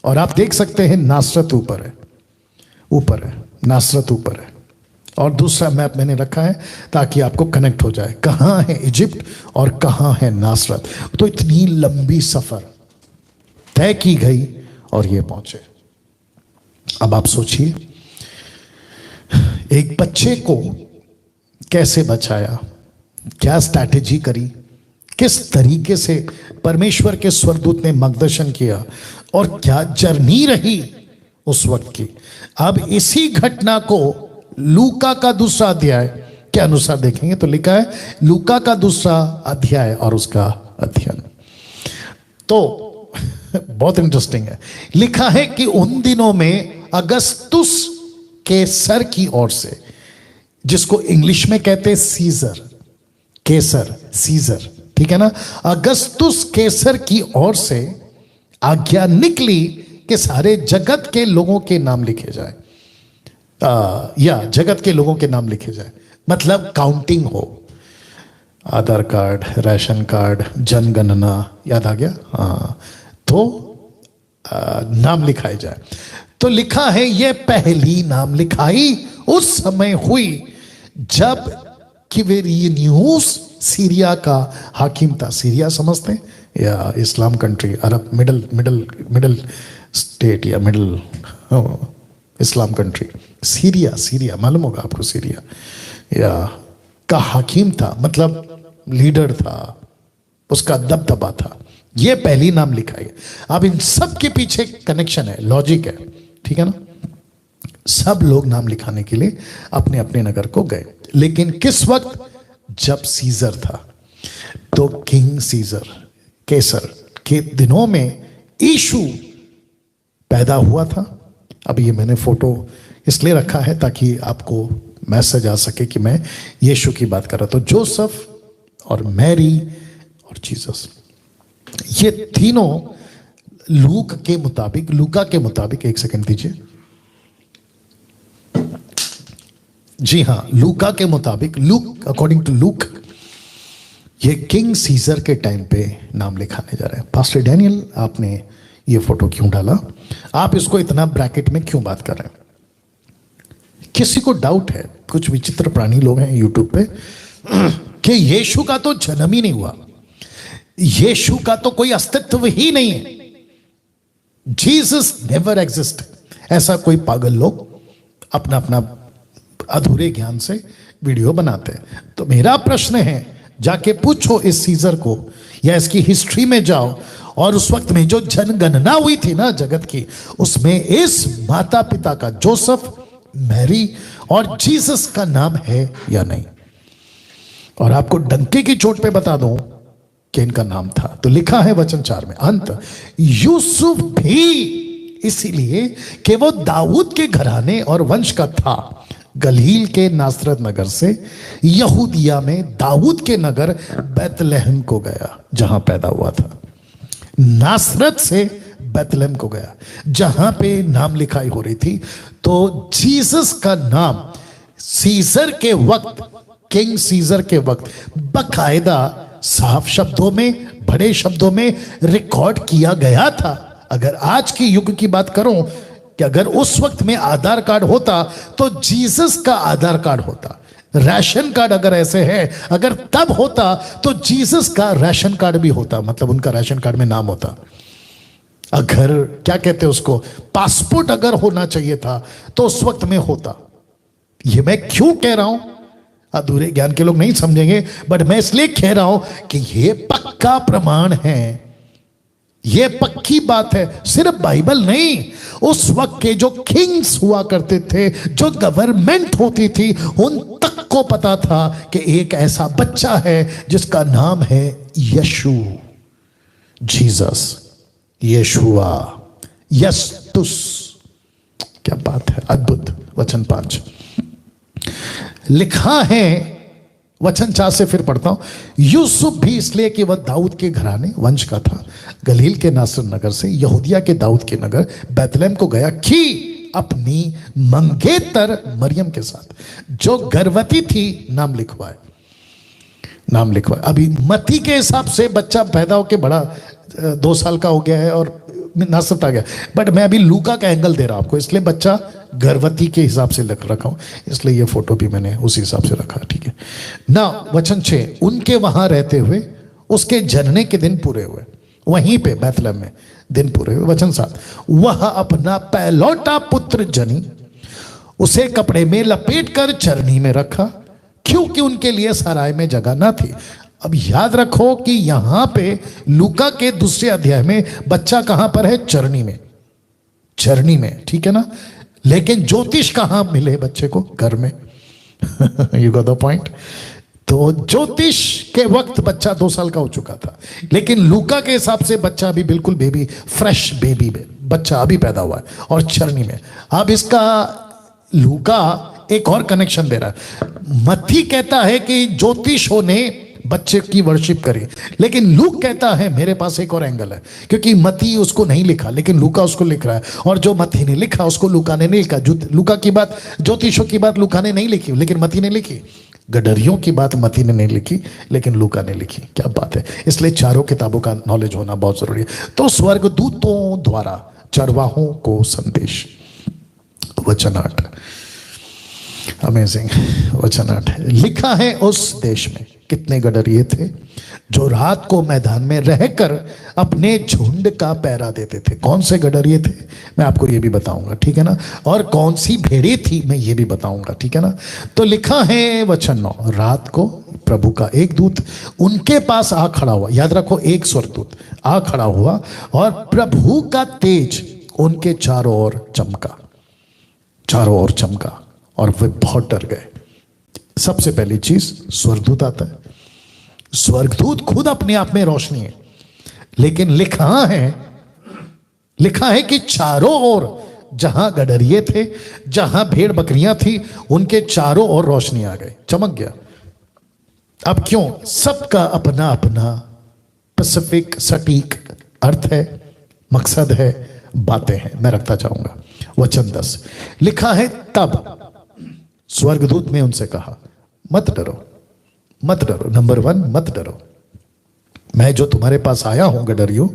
और आप देख सकते हैं नासरत ऊपर है, ऊपर है, नासरत ऊपर है। और दूसरा मैप मैंने रखा है ताकि आपको कनेक्ट हो जाए, कहाँ है इजिप्ट और कहाँ है नासरत। तो इतनी लंबी सफर तय की गई और ये पहुंचे। अब आप सोचिए, एक बच्चे को कैसे बचाया, क्या स्ट्रैटेजी करी, किस तरीके से परमेश्वर के स्वर्गदूत ने मार्गदर्शन किया और क्या जर्नी रही उस वक्त की। अब इसी घटना को लूका का दूसरा अध्याय के अनुसार देखेंगे तो लिखा है, लूका का दूसरा अध्याय और उसका अध्ययन। तो बहुत इंटरेस्टिंग है, लिखा है कि उन दिनों में अगस्तुस केसर की ओर से, जिसको इंग्लिश में कहते हैं सीजर, केसर, सीजर, ठीक है ना, अगस्तुस केसर की ओर से आज्ञा निकली कि सारे जगत के लोगों के नाम लिखे जाए, या जगत के लोगों के नाम लिखे जाए, मतलब काउंटिंग हो, आधार कार्ड, राशन कार्ड, जनगणना, याद आ गया, हाँ, तो नाम लिखाए जाए। तो लिखा है ये पहली नाम लिखाई उस समय हुई जब क्विरिनियुस सीरिया का हाकिम था। सीरिया समझते हैं, या इस्लाम कंट्री, अरब, मिडल स्टेट या मिडल इस्लाम कंट्री, सीरिया, सीरिया मालूम होगा आपको, सीरिया या का हाकिम था, मतलब लीडर था, उसका दबदबा था। ये पहली नाम लिखा है। अब इन सब के पीछे कनेक्शन है, लॉजिक है, ठीक है ना। सब लोग नाम लिखाने के लिए अपने अपने नगर को गए, लेकिन किस वक्त, जब सीजर था। तो किंग सीजर, केसर के दिनों में यीशु पैदा हुआ था। अब ये मैंने फोटो इसलिए रखा है ताकि आपको मैसेज आ सके कि मैं यीशु की बात कर रहा। तो जोसेफ और मैरी और जीसस, ये तीनों लूका के मुताबिक, एक सेकंड दीजिए, जी हां, लूका के मुताबिक, अकॉर्डिंग टू लूक, ये किंग सीजर के टाइम पे नाम लिखाने जा रहे हैं। पास्टर डैनियल, आपने ये फोटो क्यों डाला, आप इसको इतना ब्रैकेट में क्यों बात कर रहे हैं? किसी को डाउट है, कुछ विचित्र प्राणी लोग हैं यूट्यूब पे, कि यीशु का तो जन्म ही नहीं हुआ, यीशु का तो कोई अस्तित्व ही नहीं है, जीसस नेवर एग्जिस्ट, ऐसा कोई पागल लोग अपना अपना अधूरे ज्ञान से वीडियो बनाते हैं। तो मेरा प्रश्न है, जाके पूछो इस सीजर को, या इसकी हिस्ट्री में जाओ, और उस वक्त में जो जनगणना हुई थी ना जगत की, उसमें इस माता पिता का, जोसेफ, मैरी और जीसस का नाम है या नहीं। और आपको डंके की चोट पे बता दूं कि इनका नाम था। तो लिखा है वचन 4 में, अंत यूसुफ भी इसीलिए कि वो दाऊद के घराने और वंश का था, गलील के नासरत नगर से यहूदिया में दाऊद के नगर बैतलहम को गया, जहां पैदा हुआ था। नासरत से बैतलहम को गया, जहां पे नाम लिखाई हो रही थी। तो जीसस का नाम सीजर के वक्त, किंग सीजर के वक्त बकायदा साफ शब्दों में, बड़े शब्दों में रिकॉर्ड किया गया था। अगर आज की युग की बात करूं, कि अगर उस वक्त में आधार कार्ड होता तो जीसस का आधार कार्ड होता, राशन कार्ड अगर ऐसे है, अगर तब होता तो जीसस का राशन कार्ड भी होता, मतलब उनका राशन कार्ड में नाम होता। अगर क्या कहते हैं उसको, पासपोर्ट अगर होना चाहिए था तो उस वक्त में होता। ये मैं क्यों कह रहा हूं, अधूरे ज्ञान के लोग नहीं समझेंगे, बट मैं इसलिए कह रहा हूं कि ये पक्का प्रमाण है, ये पक्की बात है, सिर्फ बाइबल नहीं, उस वक्त के जो किंग्स हुआ करते थे, जो गवर्नमेंट होती थी, उन तक को पता था कि एक ऐसा बच्चा है जिसका नाम है यीशु, जीसस, यशुआ, यस्तुस। क्या बात है, अद्भुत। वचन 5 लिखा है, वचन 4 से फिर पढ़ता हूं। यूसुफ भी इसलिए कि वह दाऊद के घराने वंश का था, गलील के नासर नगर से यहूदिया के दाऊद के नगर बैतलहम को गया कि अपनी मंगेतर मरियम के साथ, जो गर्भवती थी, नाम लिखवाए। नाम लिखवाए। अभी मती के हिसाब से बच्चा पैदा होके बड़ा 2 साल का हो गया है और नासत आ गया, बट मैं अभी लूका का एंगल दे रहा हूं आपको, इसलिए बच्चा गर्भवती के हिसाब से रखा हूं, इसलिए ये फोटो भी मैंने उसी हिसाब से रखा, ठीक है ना। वचन 6, उनके वहां रहते हुए उसके जनने के दिन पूरे हुए, वहीं पे बैतलहम में दिन पूरे हुए। वचन 7, वह अपना पहलौटा पुत्र जनी, उसे कपड़े में लपेट कर चरनी में रखा, क्योंकि उनके लिए सराय में जगह ना थी। अब याद रखो कि यहां पे लूका के दूसरे अध्याय में बच्चा कहां पर है? चरनी में, चरनी में, ठीक है ना। लेकिन ज्योतिष कहां मिले बच्चे को? घर में। You got the point. तो ज्योतिष के वक्त बच्चा 2 साल का हो चुका था, लेकिन लूका के हिसाब से बच्चा अभी बिल्कुल बेबी, फ्रेश बेबी बच्चा अभी पैदा हुआ है और चरनी में। अब इसका लूका एक और कनेक्शन दे रहा है। मत्ती कहता है कि ज्योतिषों ने बच्चे की वर्शिप करी, लेकिन लूक कहता है मेरे पास एक और एंगल है, क्योंकि मत्ती उसको नहीं लिखा लेकिन लूका उसको लिख रहा है, और जो मत्ती ने लिखा उसको लूका ने नहीं लिखा। लूका की बात, ज्योतिषों की बात लूका ने नहीं लिखी लेकिन मत्ती ने लिखी। गडरियों की बात मत्ती ने नहीं लिखी लेकिन लूका ने लिखी। क्या बात है। इसलिए चारों किताबों का नॉलेज होना बहुत जरूरी है। तो स्वर्गदूतों द्वारा चरवाहों को संदेश। वचन 8, अमेजिंग। वचन 8, लिखा है उस देश में कितने गडरिये थे जो रात को मैदान में रहकर अपने झुंड का पहरा देते थे। कौन से गडरिये थे मैं आपको ये भी बताऊंगा, ठीक है ना। और कौन सी भेड़ी थी मैं ये भी बताऊंगा, ठीक है ना। तो लिखा है वचन 9, रात को प्रभु का एक दूत उनके पास आ खड़ा हुआ। याद रखो, एक स्वर्गदूत आ खड़ा हुआ और प्रभु का तेज उनके चारों ओर चमका, चारों ओर चमका और वे बहुत डर गए। सबसे पहली चीज स्वर्गदूत आता है। स्वर्गदूत खुद अपने आप में रोशनी है, लेकिन लिखा है कि चारों ओर जहां गडरिये थे, जहां भेड़ बकरियां थी, उनके चारों ओर रोशनी आ गई, चमक गया। अब क्यों? सबका अपना अपना स्पेसिफिक सटीक अर्थ है, मकसद है, बातें हैं, मैं रखता चाहूंगा। वचन 10, लिखा है तब स्वर्गदूत ने उनसे कहा, मत डरो, मत डरो। नंबर 1, मत डरो। मैं जो तुम्हारे पास आया हूं गडरियों,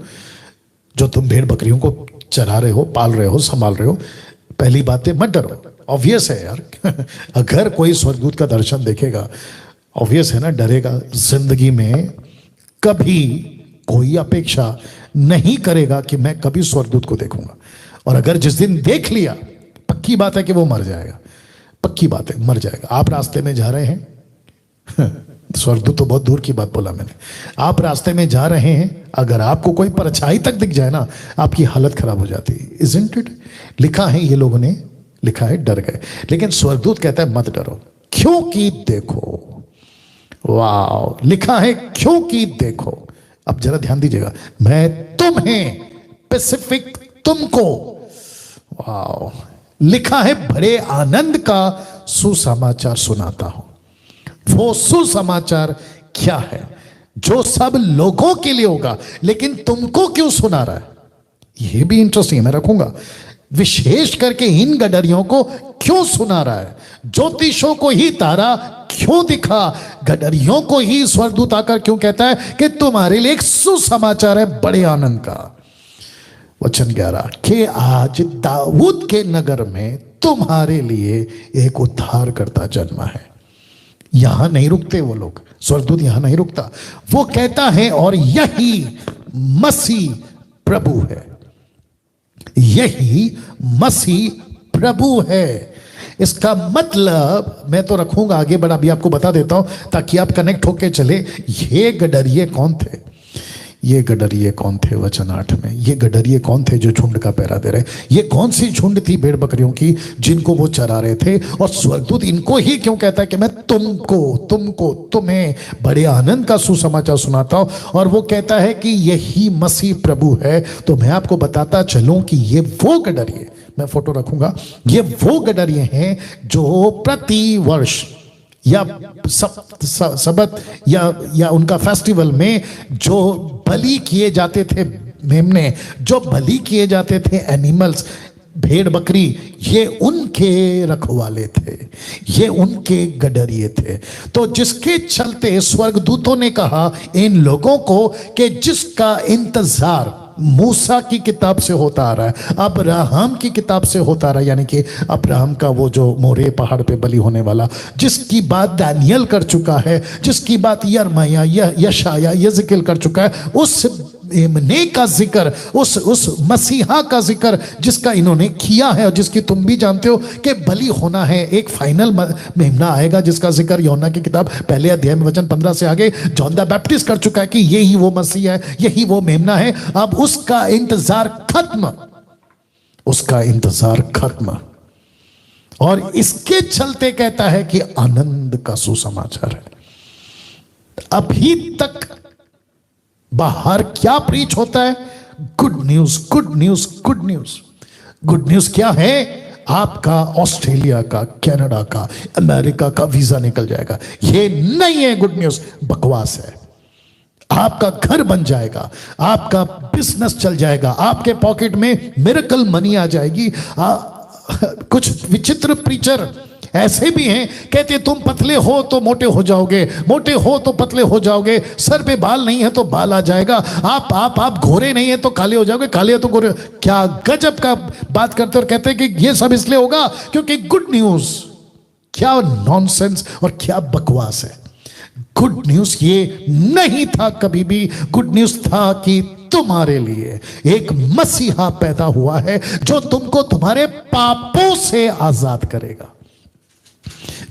जो तुम भेड़ बकरियों को चरा रहे हो, पाल रहे हो, संभाल रहे हो, पहली बात है मत डरो। ऑब्वियस है यार। अगर कोई स्वर्गदूत का दर्शन देखेगा, ऑब्वियस है ना, डरेगा। जिंदगी में कभी कोई अपेक्षा नहीं करेगा कि मैं कभी स्वर्गदूत को देखूंगा, और अगर जिस दिन देख लिया, पक्की बात है कि वो मर जाएगा, पक्की बात है, मर जाएगा। आप रास्ते में जा रहे हैं, स्वर्गदूत तो बहुत दूर की बात बोला मैंने, आप रास्ते में जा रहे हैं, अगर आपको कोई परछाई तक दिख जाए ना, आपकी हालत खराब हो जाती है। Isn't it? लिखा है, ये लोगों ने लिखा है डर गए, लेकिन स्वर्गदूत कहता है मत डरो, क्योंकि देखो। वाह, लिखा है क्योंकि देखो। अब जरा ध्यान दीजिएगा, मैं तुम्हें, स्पेसिफिक तुमको, वाह, लिखा है बड़े आनंद का सुसमाचार सुनाता हूं। वो सुसमाचार क्या है? जो सब लोगों के लिए होगा, लेकिन तुमको क्यों सुना रहा है? यह भी इंटरेस्टिंग है, मैं रखूंगा। विशेष करके इन गडरियों को क्यों सुना रहा है? ज्योतिषों को ही तारा क्यों दिखा? गडरियों को ही स्वर्गदूत आकर क्यों कहता है कि तुम्हारे लिए एक सुसमाचार है बड़े आनंद का? वचन 11, कि आज दाऊद के नगर में तुम्हारे लिए एक उद्धारकर्ता जन्मा है। यहां नहीं रुकते वो लोग, स्वर्गदूत यहां नहीं रुकता, वो कहता है और यही मसीह प्रभु है, यही मसीह प्रभु है। इसका मतलब मैं तो रखूंगा आगे, बड़ा अभी आपको बता देता हूं ताकि आप कनेक्ट होके चले। ये गडरिये कौन थे? ये गडरिये कौन थे? वचन 8 में ये गडरिये कौन थे जो झुंड का पहरा दे रहे? ये कौन सी झुंड थी भेड़ बकरियों की जिनको वो चरा रहे थे? और स्वर्गदूत इनको ही क्यों कहता है कि मैं तुम्हें बड़े आनंद का सुसमाचार सुनाता हूं? और वो कहता है कि यही मसीह प्रभु है। तो मैं आपको बताता चलूं कि ये वो गडरिये, मैं फोटो रखूंगा, ये वो गडरिये हैं जो प्रति वर्ष या सबत या उनका फेस्टिवल में जो बलि किए जाते थे, मेमने जो बलि किए जाते थे, एनिमल्स, भेड़ बकरी, ये उनके रखवाले थे, ये उनके गडरिये थे। तो जिसके चलते स्वर्गदूतों ने कहा इन लोगों को कि जिसका इंतजार मूसा की किताब से होता आ रहा है, अब्राहम की किताब से होता आ रहा है, यानी कि अब्राहम का वो जो मोरे पहाड़ पे बलि होने वाला, जिसकी बात दानियल कर चुका है, जिसकी बात यिर्मयाह, यशायाह, यिजकेल कर चुका है, उस मेमने का जिक्र, उस मसीहा का जिक्र जिसका इन्होंने किया है और जिसकी तुम भी जानते हो कि बलि होना है। एक फाइनल मेमना आएगा जिसका जिक्र यूहन्ना की किताब पहले अध्याय में वचन 15 से आगे जॉन द बैप्टिस्ट कर चुका है कि यही वो मसीहा है, यही वो मेमना है। अब उसका इंतजार खत्म, उसका इंतजार खत्म। और इसके चलते कहता है कि आनंद का सुसमाचार है। अभी तक बाहर क्या प्रीच होता है? Good news, good news, good news. Good news क्या है? आपका ऑस्ट्रेलिया का, कनाडा का, अमेरिका का वीजा निकल जाएगा। ये नहीं है गुड न्यूज, बकवास है। आपका घर बन जाएगा, आपका बिजनेस चल जाएगा, आपके पॉकेट में मिरेकल मनी आ जाएगी। कुछ विचित्र प्रीचर ऐसे भी हैं, कहते तुम पतले हो तो मोटे हो जाओगे, मोटे हो तो पतले हो जाओगे, सर पे बाल नहीं है तो बाल आ जाएगा, आप गोरे नहीं है तो काले हो जाओगे, काले हो तो गोरे। क्या गजब का बात करते और कहते हैं कि ये सब इसलिए होगा क्योंकि गुड न्यूज। क्या नॉनसेंस और क्या बकवास है। गुड न्यूज ये नहीं था कभी भी। गुड न्यूज था कि तुम्हारे लिए एक मसीहा पैदा हुआ है जो तुमको तुम्हारे पापों से आजाद करेगा।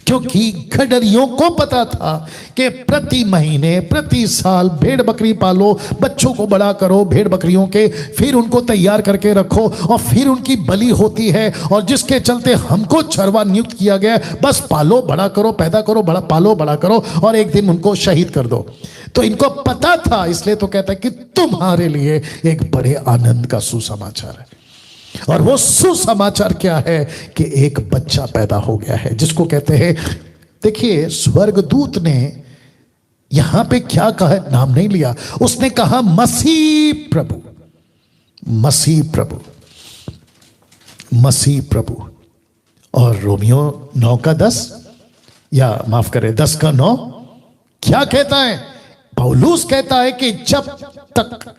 क्योंकि गडरियों को पता था कि प्रति महीने, प्रति साल भेड़ बकरी पालो, बच्चों को बड़ा करो भेड़ बकरियों के, फिर उनको तैयार करके रखो और फिर उनकी बलि होती है। और जिसके चलते हमको चरवा नियुक्त किया गया, बस पालो, बड़ा करो, पैदा करो, बड़ा पालो, बड़ा करो और एक दिन उनको शहीद कर दो। तो इनको पता था, इसलिए तो कहता है कि तुम्हारे लिए एक बड़े आनंद का सुसमाचार है। और वो सुसमाचार क्या है कि एक बच्चा पैदा हो गया है जिसको कहते हैं, देखिए स्वर्गदूत ने यहां पे क्या कहा, नाम नहीं लिया, उसने कहा मसीह प्रभु, मसीह प्रभु, मसीह प्रभु। और रोमियो 9:10 या माफ करें 10:9 क्या कहता है? पौलुस कहता है कि जब तक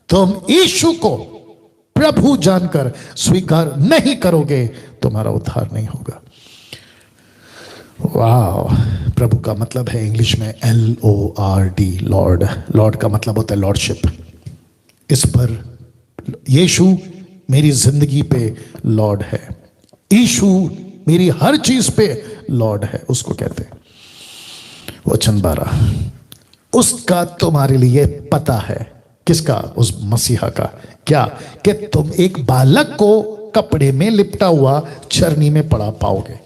तुम यीशु को प्रभु जानकर स्वीकार नहीं करोगे तुम्हारा उद्धार नहीं होगा। वाह! प्रभु का मतलब है इंग्लिश में LORD, लॉर्ड। लॉर्ड का मतलब होता है लॉर्डशिप। इस पर यीशु मेरी जिंदगी पे लॉर्ड है, यीशु मेरी हर चीज पे लॉर्ड है, उसको कहते हैं। वचन 12, उसका तुम्हारे लिए पता है। किसका? उस मसीहा का। क्या? कि तुम एक बालक को कपड़े में लिपटा हुआ चरनी में पड़ा पाओगे।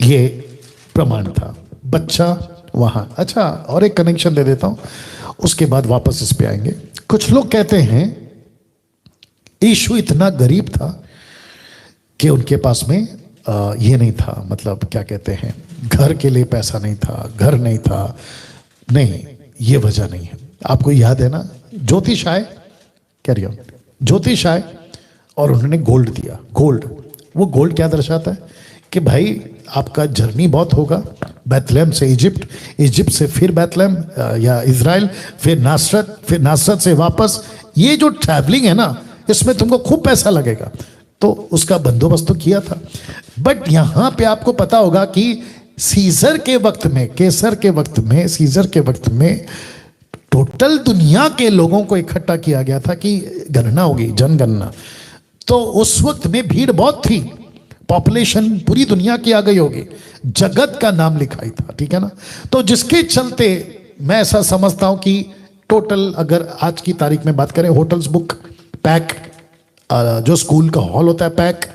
ये प्रमाण था, बच्चा वहां। अच्छा, और एक कनेक्शन दे देता हूं, उसके बाद वापस इस पे आएंगे। कुछ लोग कहते हैं यीशु इतना गरीब था कि उनके पास में ये नहीं था, मतलब क्या कहते हैं, घर के लिए पैसा नहीं था, घर नहीं था। नहीं, ये वजह नहीं है। आपको याद है ना, ज्योतिष आए, कैरी ऑन, ज्योतिष आए और उन्होंने गोल्ड दिया। गोल्ड, वो गोल्ड क्या दर्शाता है कि भाई आपका जर्नी बहुत होगा, बैतलहम से इजिप्ट, इजिप्ट से फिर बैतलहम या इजराइल, फिर नासरत, फिर नासरत से वापस। ये जो ट्रैवलिंग है ना, इसमें तुमको खूब पैसा लगेगा। तो उसका बंदोबस्त तो किया था। बट यहां पे आपको पता होगा कि सीजर के वक्त में, केसर के वक्त में, सीजर के वक्त में टोटल दुनिया के लोगों को इकट्ठा किया गया था कि गणना होगी, जनगणना। तो उस वक्त में भीड़ बहुत थी, पॉपुलेशन पूरी दुनिया की आ गई होगी, जगत का नाम लिखाई था, ठीक है ना। तो जिसके चलते मैं ऐसा समझता हूं कि टोटल, अगर आज की तारीख में बात करें, होटल्स बुक, पैक, जो स्कूल का हॉल होता है पैक,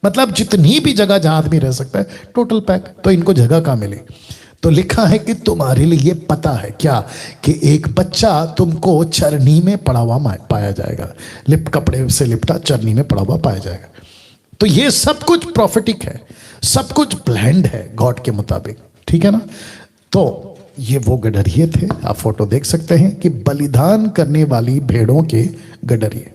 मतलब जितनी भी जगह जहां आदमी रह सकता है टोटल पैक। तो इनको जगह कहां मिली? तो लिखा है कि तुम्हारे लिए पता है क्या, कि एक बच्चा तुमको चरनी में पड़ा हुआ पाया जाएगा, कपड़े से लिपटा चरनी में पड़ा हुआ पाया जाएगा। तो ये सब कुछ प्रॉफिटिक है, सब कुछ प्लान्ड है गॉड के मुताबिक, ठीक है ना। तो ये वो गडरिये थे, आप फोटो देख सकते हैं कि बलिदान करने वाली भेड़ों के गडरिये।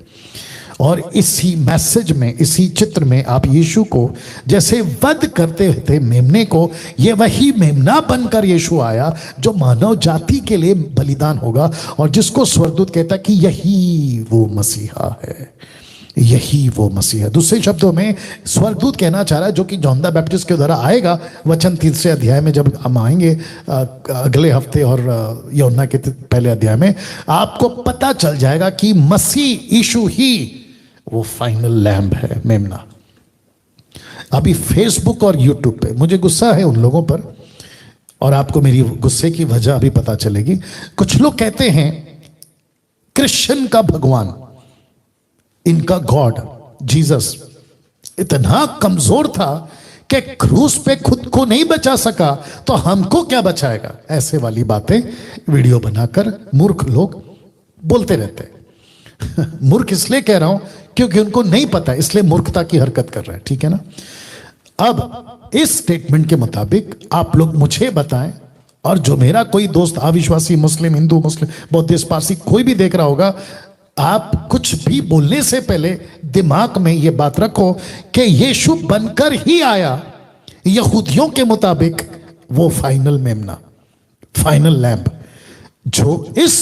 और इसी मैसेज में, इसी चित्र में आप यीशु को जैसे वध करते थे मेमने को, ये वही मेमना बनकर यीशु आया जो मानव जाति के लिए बलिदान होगा, और जिसको स्वर्गदूत कहता कि यही वो मसीहा है, यही वो मसीहा। दूसरे शब्दों में स्वर्गदूत कहना चाह रहा है, जो कि जॉन द बैप्टिस्ट के द्वारा आएगा, वचन 3 अध्याय में जब हम आएंगे अगले हफ्ते और यूहन्ना के पहले अध्याय में, आपको पता चल जाएगा कि मसीह यीशु ही वो फाइनल लैम्ब है, मेमना। अभी फेसबुक और यूट्यूब पे मुझे गुस्सा है उन लोगों पर, और आपको मेरी गुस्से की वजह अभी पता चलेगी। कुछ लोग कहते हैं क्रिश्चियन का भगवान, इनका गॉड जीसस इतना कमजोर था कि क्रूस पे खुद को नहीं बचा सका, तो हमको क्या बचाएगा। ऐसे वाली बातें वीडियो बनाकर मूर्ख लोग बोलते रहते हैं। मूर्ख इसलिए कह रहा हूं क्योंकि उनको नहीं पता, इसलिए मूर्खता की हरकत कर रहे हैं, ठीक है ना। अब इस स्टेटमेंट के मुताबिक आप लोग मुझे बताएं, और जो मेरा कोई दोस्त अविश्वासी मुस्लिम, हिंदू, मुस्लिम, बौद्धिस्ट, पारसी कोई भी देख रहा होगा, आप कुछ भी बोलने से पहले दिमाग में यह बात रखो कि यीशु बनकर ही आया यहूदियों के मुताबिक वो फाइनल मेमना, फाइनल लैम्ब, जो इस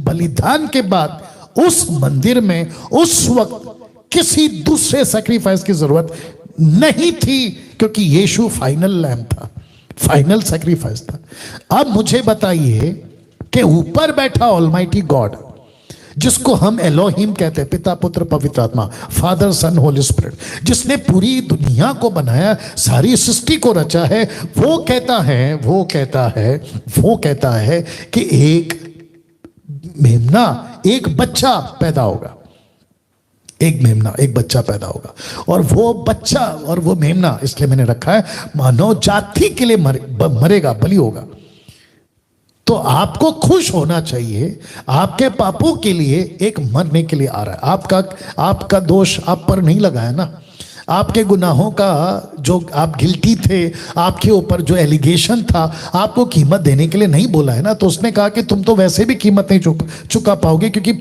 बलिदान के बाद उस मंदिर में उस वक्त किसी दूसरे सैक्रिफाइस की जरूरत नहीं थी, क्योंकि यीशु फाइनल लैम्ब था, फाइनल सैक्रिफाइस था। अब मुझे बताइए कि ऊपर बैठा ऑलमाइटी गॉड, जिसको हम एलोहिम कहते हैं, पिता पुत्र पवित्र आत्मा, फादर सन होली स्पिरिट, जिसने पूरी दुनिया को बनाया, सारी सृष्टि को रचा है, वो कहता है कि एक मेमना, एक बच्चा पैदा होगा, एक मेमना, एक बच्चा पैदा होगा, और वो बच्चा और वो मेमना इसलिए मैंने रखा है मानव जाति के लिए मरेगा, बलि होगा। तो आपको खुश होना चाहिए, आपके पापों के लिए एक मरने के लिए आ रहा है। आपका दोष आप पर नहीं लगा है ना, आपके गुनाहों का जो आप गिल्टी थे, आपके ऊपर जो एलिगेशन था, आपको कीमत देने के लिए नहीं बोला है ना। तो उसने कहा कि तुम तो वैसे भी कीमत नहीं चुका पाओगे, क्योंकि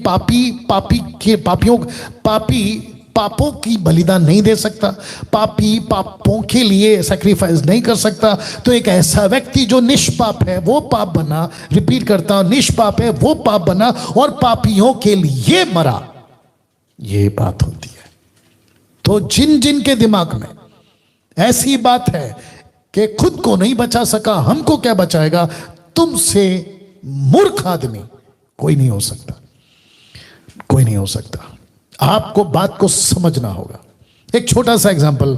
पापी पापों की बलिदान नहीं दे सकता, पापी पापों के लिए सैक्रिफाइस नहीं कर सकता। तो एक ऐसा व्यक्ति जो निष्पाप है वो पाप बना, रिपीट करता हूं, निष्पाप है वो पाप बना और पापियों के लिए मरा, ये बात होती है। तो जिन जिन के दिमाग में ऐसी बात है कि खुद को नहीं बचा सका, हमको क्या बचाएगा, तुमसे मूर्ख आदमी कोई नहीं हो सकता, कोई नहीं हो सकता। आपको बात को समझना होगा। एक छोटा सा एग्जांपल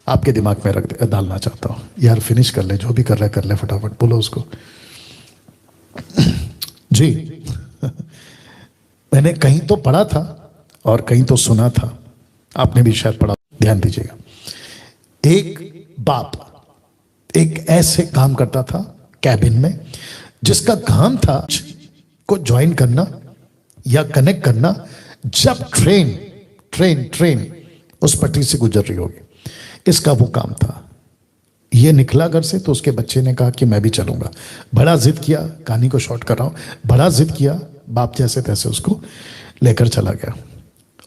आपके दिमाग में डालना चाहता हूं। यार फिनिश कर ले, जो भी कर रहा है कर ले, फटाफट बोलो उसको। जी मैंने कहीं तो पढ़ा था और कहीं तो सुना था, आपने भी शायद पढ़ा, ध्यान दीजिएगा। एक बाप एक ऐसे काम करता था कैबिन में, जिसका काम था को ज्वाइन करना या कनेक्ट करना जब ट्रेन उस पटरी से गुजर रही होगी, इसका वो काम था। ये निकला घर से तो उसके बच्चे ने कहा कि मैं भी चलूंगा। बड़ा जिद किया, कहानी को शॉर्ट कर रहा हूं, बड़ा जिद किया, बाप जैसे तैसे उसको लेकर चला गया।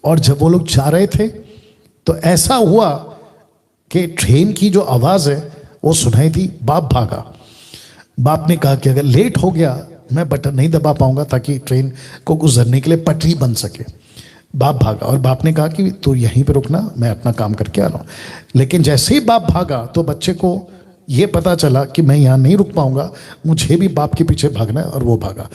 और जब वो लोग जा रहे थे तो ऐसा हुआ कि ट्रेन की जो आवाज है वो सुनाई थी। बाप भागा। बाप ने कहा कि अगर लेट हो गया मैं बटन नहीं दबा पाऊंगा ताकि ट्रेन को गुजरने के लिए पटरी बन सके। बाप भागा और बाप ने कहा कि तू यहीं पे रुकना, मैं अपना काम करके आ रहा हूं। लेकिन जैसे ही बाप भागा तो बच्चे को यह पता चला कि मैं यहां नहीं रुक पाऊंगा, मुझे भी बाप के पीछे भागना है, और वो भागा।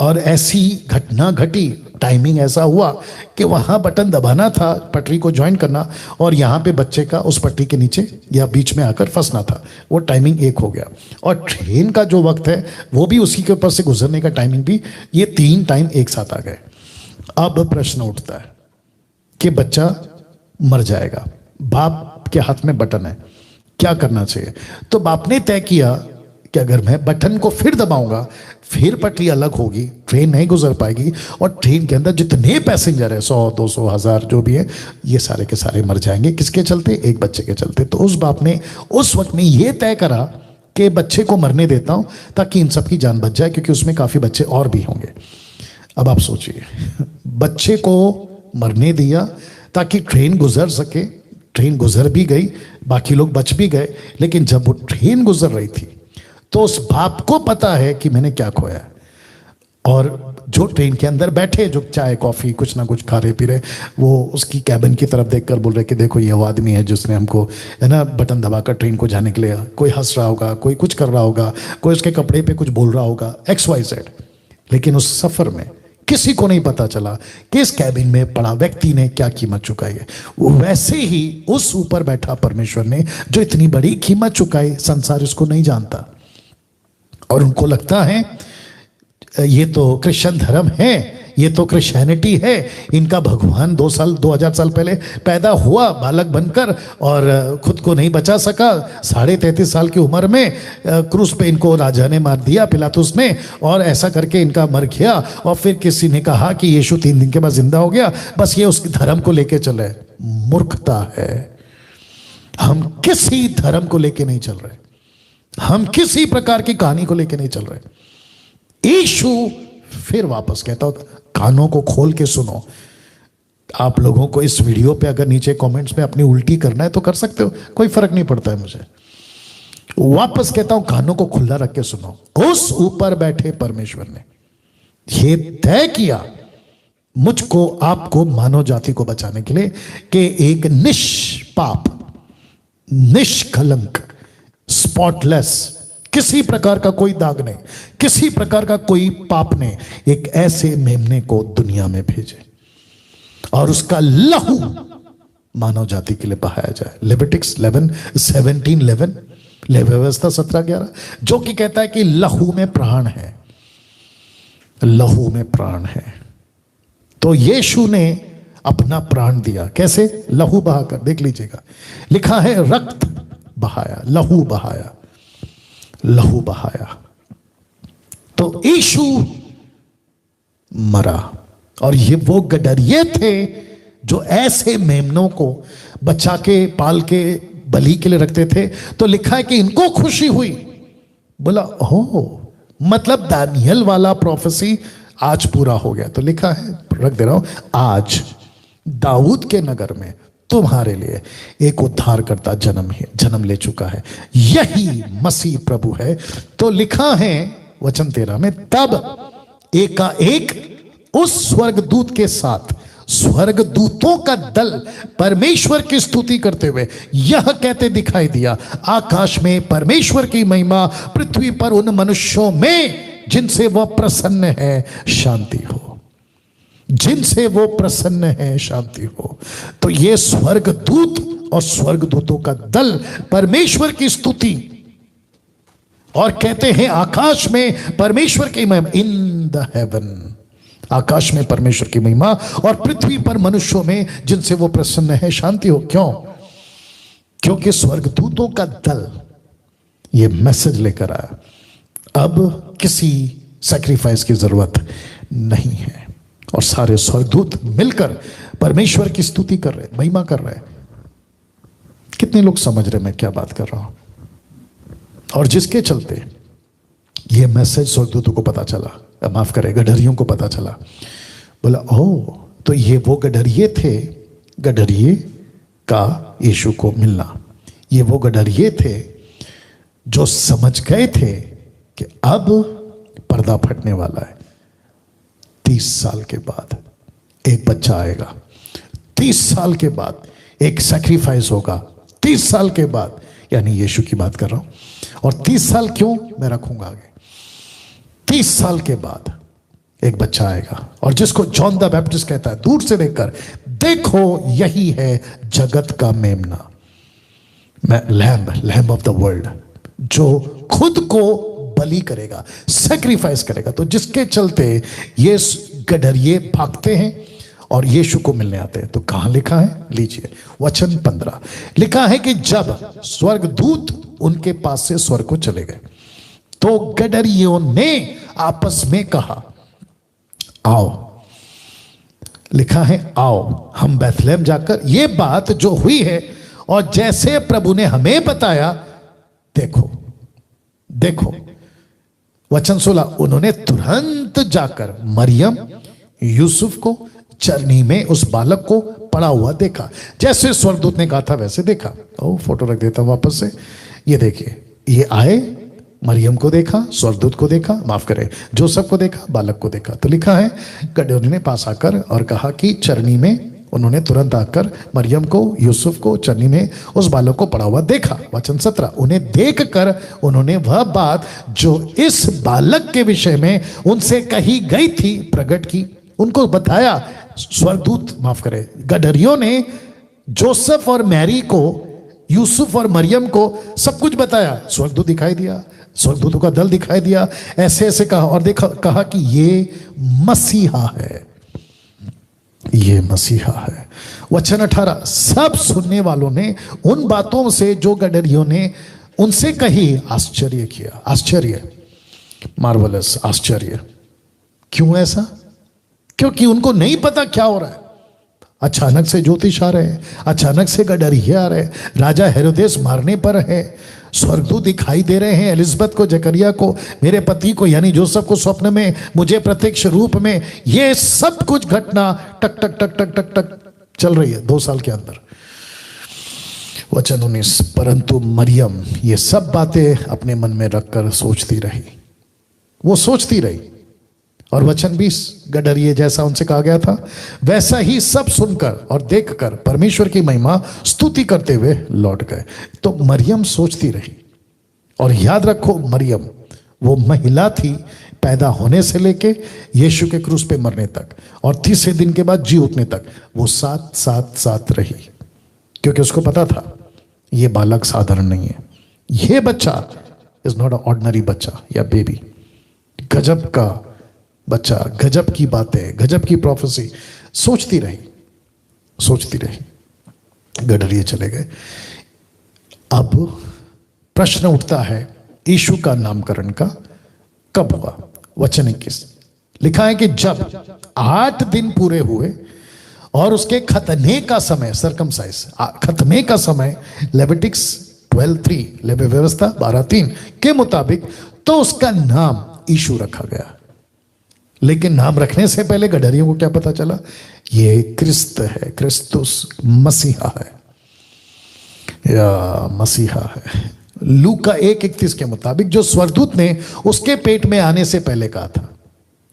और ऐसी घटना घटी, टाइमिंग ऐसा हुआ कि वहां बटन दबाना था पटरी को ज्वाइन करना, और यहां पे बच्चे का उस पटरी के नीचे या बीच में आकर फंसना था। वो टाइमिंग एक हो गया, और ट्रेन का जो वक्त है वो भी उसी के ऊपर से गुजरने का टाइमिंग भी, ये 3 टाइम एक साथ आ गए। अब प्रश्न उठता है कि बच्चा मर जाएगा, बाप के हाथ में बटन है, क्या करना चाहिए। तो बाप ने तय किया कि अगर मैं बटन को फिर दबाऊंगा फिर पटरी अलग होगी, ट्रेन नहीं गुजर पाएगी, और ट्रेन के अंदर जितने पैसेंजर है 100 200 1000 जो भी है, ये सारे के सारे मर जाएंगे। किसके चलते? एक बच्चे के चलते। तो उस बाप ने उस वक्त में ये तय करा कि बच्चे को मरने देता हूं ताकि इन सब की जान बच जाए, क्योंकि उसमें काफी बच्चे और भी होंगे। अब आप सोचिए, बच्चे को मरने दिया ताकि ट्रेन गुजर सके। ट्रेन गुजर भी गई, बाकी लोग बच भी गए, लेकिन जब वो ट्रेन गुजर रही थी तो उस बाप को पता है कि मैंने क्या खोया। और जो ट्रेन के अंदर बैठे, जो चाय कॉफी कुछ ना कुछ खा रहे पी रहे, वो उसकी कैबिन की तरफ देखकर बोल रहे कि देखो ये वो आदमी है जिसने हमको, है ना, बटन दबाकर ट्रेन को जाने के लिए। कोई हंस रहा होगा, कोई कुछ कर रहा होगा, कोई उसके कपड़े पे कुछ बोल रहा होगा, XYZ। लेकिन उस सफर में किसी को नहीं पता चला कि इस कैबिन में पड़ा व्यक्ति ने क्या कीमत चुकाई है। वैसे ही उस ऊपर बैठा परमेश्वर ने जो इतनी बड़ी कीमत चुकाई, संसार इसको नहीं जानता और उनको लगता है ये तो क्रिश्चियन धर्म है, ये तो क्रिश्चियनिटी है, इनका भगवान 2000 साल पहले पैदा हुआ बालक बनकर और खुद को नहीं बचा सका। 33.5 साल की उम्र में क्रूस पे इनको राजा ने मार दिया, पिलातुस ने, और ऐसा करके इनका मर गया। और फिर किसी ने कहा कि यीशु 3 दिन के बाद जिंदा हो गया, बस ये उस धर्म को लेके चले। मूर्खता है। हम किसी धर्म को लेके नहीं चल रहे, हम किसी प्रकार की कहानी को लेके नहीं चल रहे। यीशु फिर वापस कहता हो, कानों को खोल के सुनो। आप लोगों को इस वीडियो पे अगर नीचे कमेंट्स में अपनी उल्टी करना है तो कर सकते हो, कोई फर्क नहीं पड़ता है मुझे। वापस कहता हूं, कानों को खुला रख के सुनो। उस ऊपर बैठे परमेश्वर ने यह तय किया मुझको, आपको, मानव जाति को बचाने के लिए कि एक निष्पाप, निष्कलंक, स्पॉटलेस, किसी प्रकार का कोई दाग नहीं, किसी प्रकार का कोई पाप नहीं, एक ऐसे मेमने को दुनिया में भेजे और उसका लहू मानव जाति के लिए बहाया जाए। लेविटिक्स 17:11, व्यवस्था 17:11, जो कि कहता है कि लहू में प्राण है, लहू में प्राण है। तो यीशु ने अपना प्राण दिया। कैसे? लहू बहाकर। देख लीजिएगा, लिखा है रक्त बहाया, लहू बहाया, लहू बहाया। तो यीशु मरा और ये वो गडरिये थे जो ऐसे मेमनों को बचा के पाल के बलि के लिए रखते थे। तो लिखा है कि इनको खुशी हुई। बोला हो, मतलब दानियल वाला प्रोफेसी आज पूरा हो गया। तो लिखा है, रख दे रहा हूं, आज दाऊद के नगर में तुम्हारे लिए एक उद्धारकर्ता जन्म ले चुका है, यही मसीह प्रभु है। तो लिखा है वचन 13 में, तब एकाएक उस स्वर्गदूत के साथ स्वर्गदूतों का दल परमेश्वर की स्तुति करते हुए यह कहते दिखाई दिया, आकाश में परमेश्वर की महिमा, पृथ्वी पर उन मनुष्यों में जिनसे वह प्रसन्न है शांति हो, जिनसे वो प्रसन्न है शांति हो। तो ये स्वर्गदूत और स्वर्गदूतों का दल परमेश्वर की स्तुति, और कहते हैं आकाश में परमेश्वर की महिमा, इन द हेवन, आकाश में परमेश्वर की महिमा और पृथ्वी पर मनुष्यों में जिनसे वो प्रसन्न है शांति हो। क्यों? क्योंकि स्वर्गदूतों का दल ये मैसेज लेकर आया, अब किसी सैक्रिफाइस की जरूरत नहीं है। और सारे स्वर्गदूत मिलकर परमेश्वर की स्तुति कर रहे, महिमा कर रहे। कितने लोग समझ रहे मैं क्या बात कर रहा हूं? और जिसके चलते ये मैसेज स्वर्गदूतों को पता चला, माफ करें, गडरियों को पता चला। बोला ओह, तो ये वो गडरिये थे, गडरिये का यीशु को मिलना। ये वो गडरिये थे जो समझ गए थे कि अब पर्दा फटने वाला है। 30 साल के बाद एक बच्चा आएगा, 30 साल के बाद एक सैक्रिफाइस होगा, 30 साल के बाद, यानी यीशु की बात कर रहा हूं। और 30 साल क्यों, मैं रखूंगा आगे। 30 साल के बाद एक बच्चा आएगा और जिसको जॉन द बैप्टिस्ट कहता है, दूर से देखकर, देखो यही है जगत का मेमना, लैम्ब ऑफ द वर्ल्ड, जो खुद को बलि करेगा, सैक्रिफाइस करेगा। तो जिसके चलते ये गडरिये भागते हैं और यीशु को मिलने आते हैं। तो कहां लिखा है? लीजिए वचन 15, लिखा है कि जब स्वर्गदूत उनके पास से स्वर्ग को चले गए तो गडरियों ने आपस में कहा, आओ, लिखा है आओ हम बैथलेहम जाकर ये बात जो हुई है और जैसे प्रभु ने हमें बताया देखो। देखो वचन 16, उन्होंने तुरंत जाकर मरियम, यूसुफ को, चरनी में उस बालक को पड़ा हुआ देखा। जैसे स्वर्गदूत ने कहा था वैसे देखा। ओ फोटो रख देता हूं वापस से। ये देखिए, ये आए, मरियम को देखा, स्वर्गदूत को देखा, माफ करें जोसेफ को देखा, बालक को देखा। तो लिखा है गडरियों ने पास आकर और कहा कि चरनी में, उन्होंने तुरंत आकर मरियम को, यूसुफ को चरनी में उस बालक को पड़ा हुआ देखा। वचन 17, उन्हें देखकर उन्होंने वह बात जो इस बालक के विषय में उनसे कही गई थी प्रकट की, उनको बताया। स्वर्गदूत, माफ करें, गडरियों ने जोसेफ और मैरी को, यूसुफ और मरियम को सब कुछ बताया। स्वर्गदूत दिखाई दिया, स्वर्गदूतों का दल दिखाई दिया, ऐसे ऐसे कहा और देखा, कहा कि ये मसीहा है, ये मसीहा है। वचन 18, सब सुनने वालों ने उन बातों से जो गडरियों ने उनसे कही आश्चर्य किया। आश्चर्य, मार्वलस, आश्चर्य। क्यों ऐसा? क्योंकि उनको नहीं पता क्या हो रहा है। अचानक से ज्योतिष आ रहे हैं, अचानक से गडरिये आ रहे हैं, राजा हेरोदेस मारने पर है, स्वर्गदूत दिखाई दे रहे हैं एलिजबेथ को, जकरिया को, मेरे पति को यानी जोसेफ को स्वप्न में, मुझे प्रत्यक्ष रूप में। ये सब कुछ घटना टक टक टक टक टक टक चल रही है 2 साल के अंदर। वचन 19, परंतु मरियम ये सब बातें अपने मन में रखकर सोचती रही। वो सोचती रही। और वचन 20, गडरिये जैसा उनसे कहा गया था वैसा ही सब सुनकर और देखकर परमेश्वर की महिमा स्तुति करते हुए लौट गए। तो मरियम सोचती रही। और याद रखो, मरियम वो महिला थी पैदा होने से लेके यीशु के क्रूस पे मरने तक, और 30 दिन के बाद जी उठने तक वो साथ रही। क्योंकि उसको पता था ये बालक साधारण नहीं है, ये बच्चा इज नॉट अ ऑर्डिनरी बच्चा या बेबी, गजब का बच्चा, गजब की बातें, गजब की प्रोफेसी। सोचती रही, सोचती रही। गडरिये चले गए। अब प्रश्न उठता है यीशु का नामकरण का कब हुआ? वचन 21 लिखा है कि जब 8 दिन पूरे हुए और उसके खतने का समय, सरकमसाइज, खतने का समय लेविटिक्स 12:3, लेवी व्यवस्था 12:3 के मुताबिक, तो उसका नाम यीशु रखा गया। लेकिन नाम रखने से पहले गडरियों को क्या पता चला? ये क्रिस्त है, क्रिस्तुस, मसीहा है, या मसीहा है। लूका 1:31 के मुताबिक जो स्वर्गदूत ने उसके पेट में आने से पहले कहा था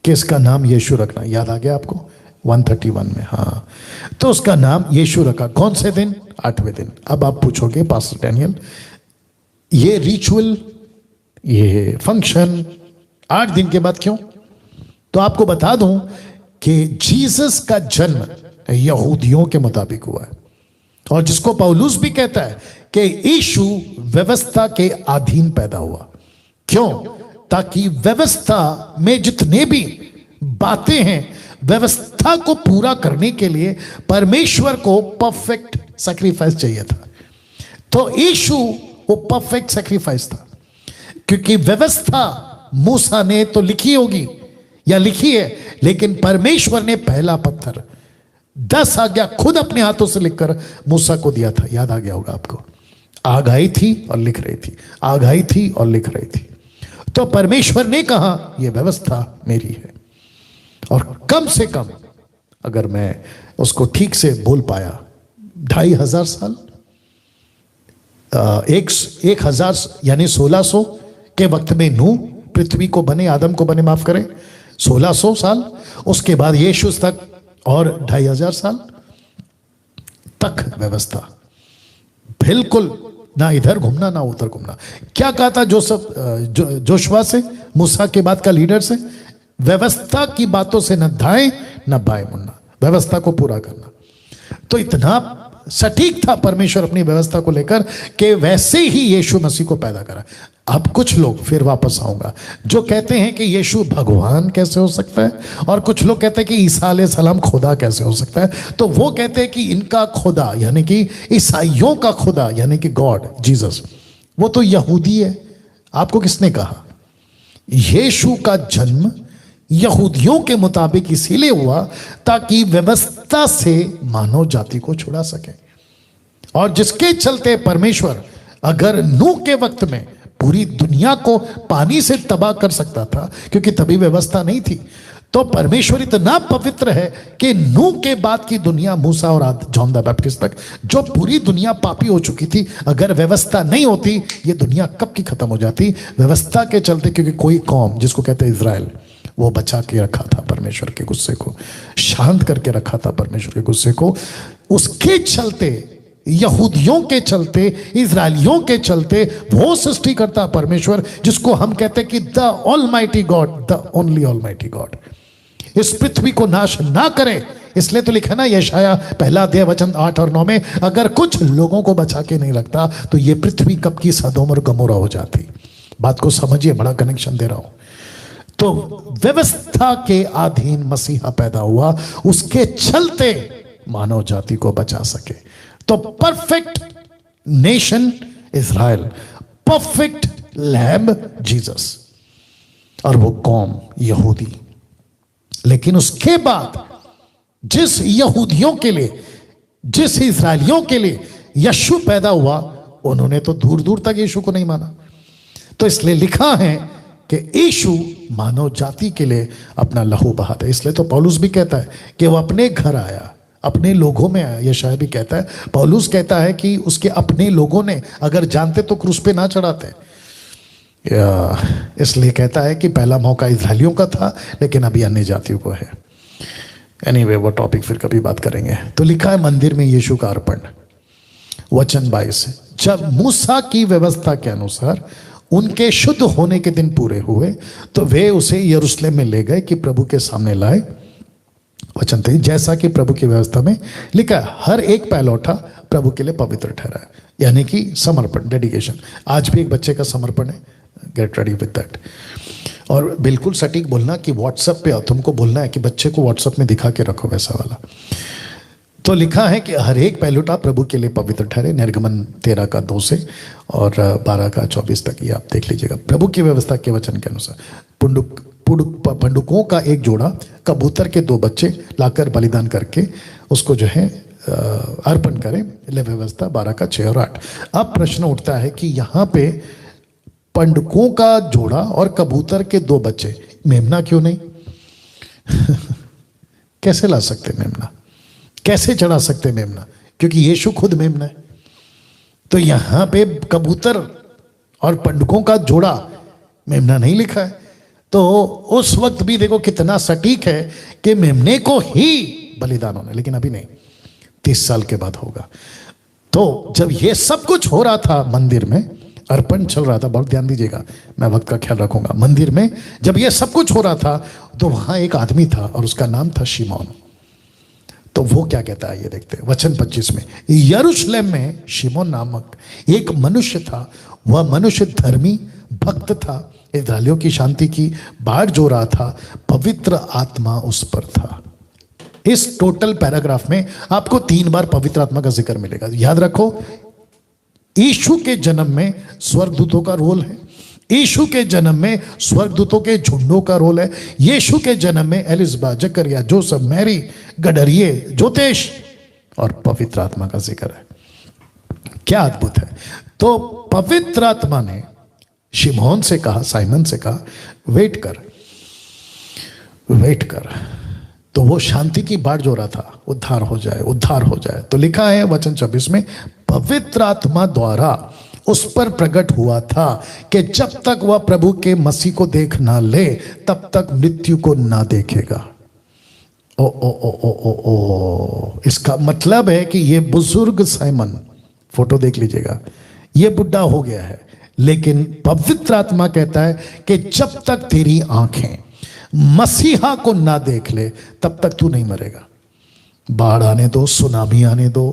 कि इसका नाम यीशु रखना, याद आ गया आपको 131 में? हाँ, तो उसका नाम यीशु रखा। कौन से दिन? 8वें दिन। अब आप पूछोगे पास्टर डैनियल, ये रिचुअल, ये फंक्शन 8 दिन के बाद क्यों? तो आपको बता दूं कि जीसस का जन्म यहूदियों के मुताबिक हुआ है, और जिसको पौलुस भी कहता है कि यीशु व्यवस्था के अधीन पैदा हुआ। क्यों? ताकि व्यवस्था में जितने भी बातें हैं, व्यवस्था को पूरा करने के लिए परमेश्वर को परफेक्ट सैक्रिफाइस चाहिए था। तो यीशु वो परफेक्ट सैक्रिफाइस था, क्योंकि व्यवस्था मूसा ने तो लिखी होगी या लिखी है, लेकिन परमेश्वर ने पहला पत्थर 10 आज्ञा खुद अपने हाथों से लिखकर मूसा को दिया था। याद आ गया होगा आपको। आग आई थी और लिख रही थी, आग आई थी और लिख रही थी। तो परमेश्वर ने कहा यह व्यवस्था मेरी है, और कम से कम अगर मैं उसको ठीक से बोल पाया 2500 साल, 1000 यानी 1600 के वक्त में नूह पृथ्वी को बने, आदम को बने, माफ करें, 1600 साल, उसके बाद यीशु तक और 2500 साल तक व्यवस्था, बिल्कुल ना इधर घूमना ना उधर घूमना। क्या कहा था जोशुआ से, मूसा के बाद का लीडर से? व्यवस्था की बातों से न दाएं न बाएं मुड़ना, व्यवस्था को पूरा करना। तो इतना सटीक था परमेश्वर अपनी व्यवस्था को लेकर कि वैसे ही यीशु मसीह को पैदा करा। अब कुछ लोग, फिर वापस आऊंगा, जो कहते हैं कि यीशु भगवान कैसे हो सकता है, और कुछ लोग कहते हैं कि ईसा अलैहिस्सलाम खुदा कैसे हो सकता है। तो वो कहते हैं कि इनका खुदा यानी कि ईसाइयों का खुदा यानी कि गॉड जीसस, वो तो यहूदी है। आपको किसने कहा? यीशु का जन्म यहूदियों के मुताबिक इसीलिए हुआ ताकि व्यवस्था से मानव जाति को छुड़ा सके, और जिसके चलते परमेश्वर अगर नूह के वक्त में पूरी दुनिया को पानी से तबाह कर सकता था, क्योंकि तभी व्यवस्था नहीं थी, तो परमेश्वर इतना पवित्र है कि नूह के बाद की दुनिया, मूसा और जॉन द बैप्टिस्ट तक, जो पूरी दुनिया पापी हो चुकी थी, अगर व्यवस्था नहीं होती ये दुनिया कब की खत्म हो जाती। व्यवस्था के चलते, क्योंकि कोई कौम जिसको कहते हैं इज़राइल, वो बचा के रखा था परमेश्वर के गुस्से को, शांत करके रखा था परमेश्वर के गुस्से को। उसके चलते, यहूदियों के चलते, इजरायलियों के चलते, वो सृष्टि करता परमेश्वर जिसको हम कहते हैं कि the almighty God, the only almighty God, इस पृथ्वी को नाश ना करे। इसलिए तो लिखा ना यशाया पहला अध्याय वचन 8 और 9 में, अगर कुछ लोगों को बचा के नहीं रखता तो ये पृथ्वी कब की सदोम और गमोरा हो जाती। बात को समझिए, बड़ा कनेक्शन दे रहा हूं। तो व्यवस्था के अधीन मसीहा पैदा हुआ, उसके चलते मानव जाति को बचा सके। तो perfect nation Israel, perfect lamb Jesus, और वो कौम यहूदी। लेकिन उसके बाद जिस यहूदियों के लिए, जिस इज़राइलियों के लिए यीशु पैदा हुआ, उन्होंने तो दूर दूर तक यीशु को नहीं माना। तो इसलिए लिखा है कि यीशु मानव जाति के लिए अपना लहू बहाता है। इसलिए तो पौलुस भी कहता है कि वो अपने घर आया, अपने लोगों में आया। यशायाह भी कहता है, पौलुस कहता है कि उसके अपने लोगों ने अगर जानते तो क्रूस पे ना चढ़ाते। इसलिए कहता है कि पहला मौका इज़राइलियों का था, लेकिन अभी अन्य जातियों को है। एनीवे, वो टॉपिक फिर कभी बात करेंगे। तो लिखा है मंदिर में यीशु का अर्पण, वचन 22, जब मूसा की व्यवस्था के अनुसार उनके शुद्ध होने के दिन पूरे हुए तो वे उसे यरूशलेम में ले गए कि प्रभु के सामने लाए। वचन 23, जैसा कि प्रभु की व्यवस्था में लिखा है, हर एक पहलौठा प्रभु के लिए पवित्र ठहरा है, यानी कि समर्पण, डेडिकेशन। आज भी एक बच्चे का समर्पण है, गेट रेडी विद दैट। और बिल्कुल सटीक बोलना कि व्हाट्सएप पे तुमको बोलना है कि बच्चे को व्हाट्सएप में दिखा के रखो वैसा वाला। तो लिखा है कि हर एक पहलौठा प्रभु के लिए पवित्र ठहरे। निर्गमन 13 का 2 से और 12 का 24 तक, ये आप देख लीजिएगा। प्रभु की व्यवस्था के वचन के अनुसार पंडुकों का एक जोड़ा, कबूतर के 2 बच्चे लाकर बलिदान करके उसको जो है अर्पण करें। व्यवस्था 12 का 6 और 8। अब प्रश्न उठता है कि यहाँ पे पंडुकों का जोड़ा और कबूतर के 2 बच्चे, मेमना क्यों नहीं? कैसे ला सकते मेमना? कैसे चढ़ा सकते मेमना? क्योंकि यीशु खुद मेमना है। तो यहां पे कबूतर और पंडुकों का जोड़ा, मेमना नहीं लिखा है। तो उस वक्त भी देखो कितना सटीक है कि मेमने को ही बलिदान होना, लेकिन अभी नहीं, 30 साल के बाद होगा। तो जब ये सब कुछ हो रहा था, मंदिर में अर्पण चल रहा था, बहुत ध्यान दीजिएगा, मैं वक्त का ख्याल रखूंगा। मंदिर में जब ये सब कुछ हो रहा था तो वहां एक आदमी था और उसका नाम था शिमोन। तो वो क्या कहता है ये देखते हैं, वचन 25 में, यरूशलेम में शिमोन नामक एक मनुष्य था। वह मनुष्य धर्मी भक्त था, इस्राएलियों की शांति की बाढ़ जो रहा था, पवित्र आत्मा उस पर था। इस टोटल पैराग्राफ में आपको 3 बार पवित्र आत्मा का जिक्र मिलेगा। याद रखो, यीशु के जन्म में स्वर्गदूतों का रोल है, यीशु के जन्म में स्वर्गदूतों के झुंडों का रोल है, यीशु के जन्म में एलिजबेथ, जकरिया, जोसेफ, मैरी, गडरिये, ज्योतिष और पवित्र आत्मा का जिक्र है। क्या अद्भुत है। तो पवित्र आत्मा ने शिमोन से कहा, साइमन से कहा, वेट कर, वेट कर। तो वो शांति की बाढ़ जो रहा था, उद्धार हो जाए, उद्धार हो जाए। तो लिखा है वचन 26 में, पवित्र आत्मा द्वारा उस पर प्रकट हुआ था कि जब तक वह प्रभु के मसीह को देख ना ले तब तक मृत्यु को ना देखेगा। ओ ओ ओ ओ ओ ओ, इसका मतलब है कि ये बुजुर्ग साइमन, फोटो देख लीजिएगा, ये बुढ़ा हो गया है, लेकिन पवित्र आत्मा कहता है कि जब तक तेरी आंखें मसीहा को ना देख ले तब तक तू नहीं मरेगा। बाढ़ आने दो, सुनामी आने दो,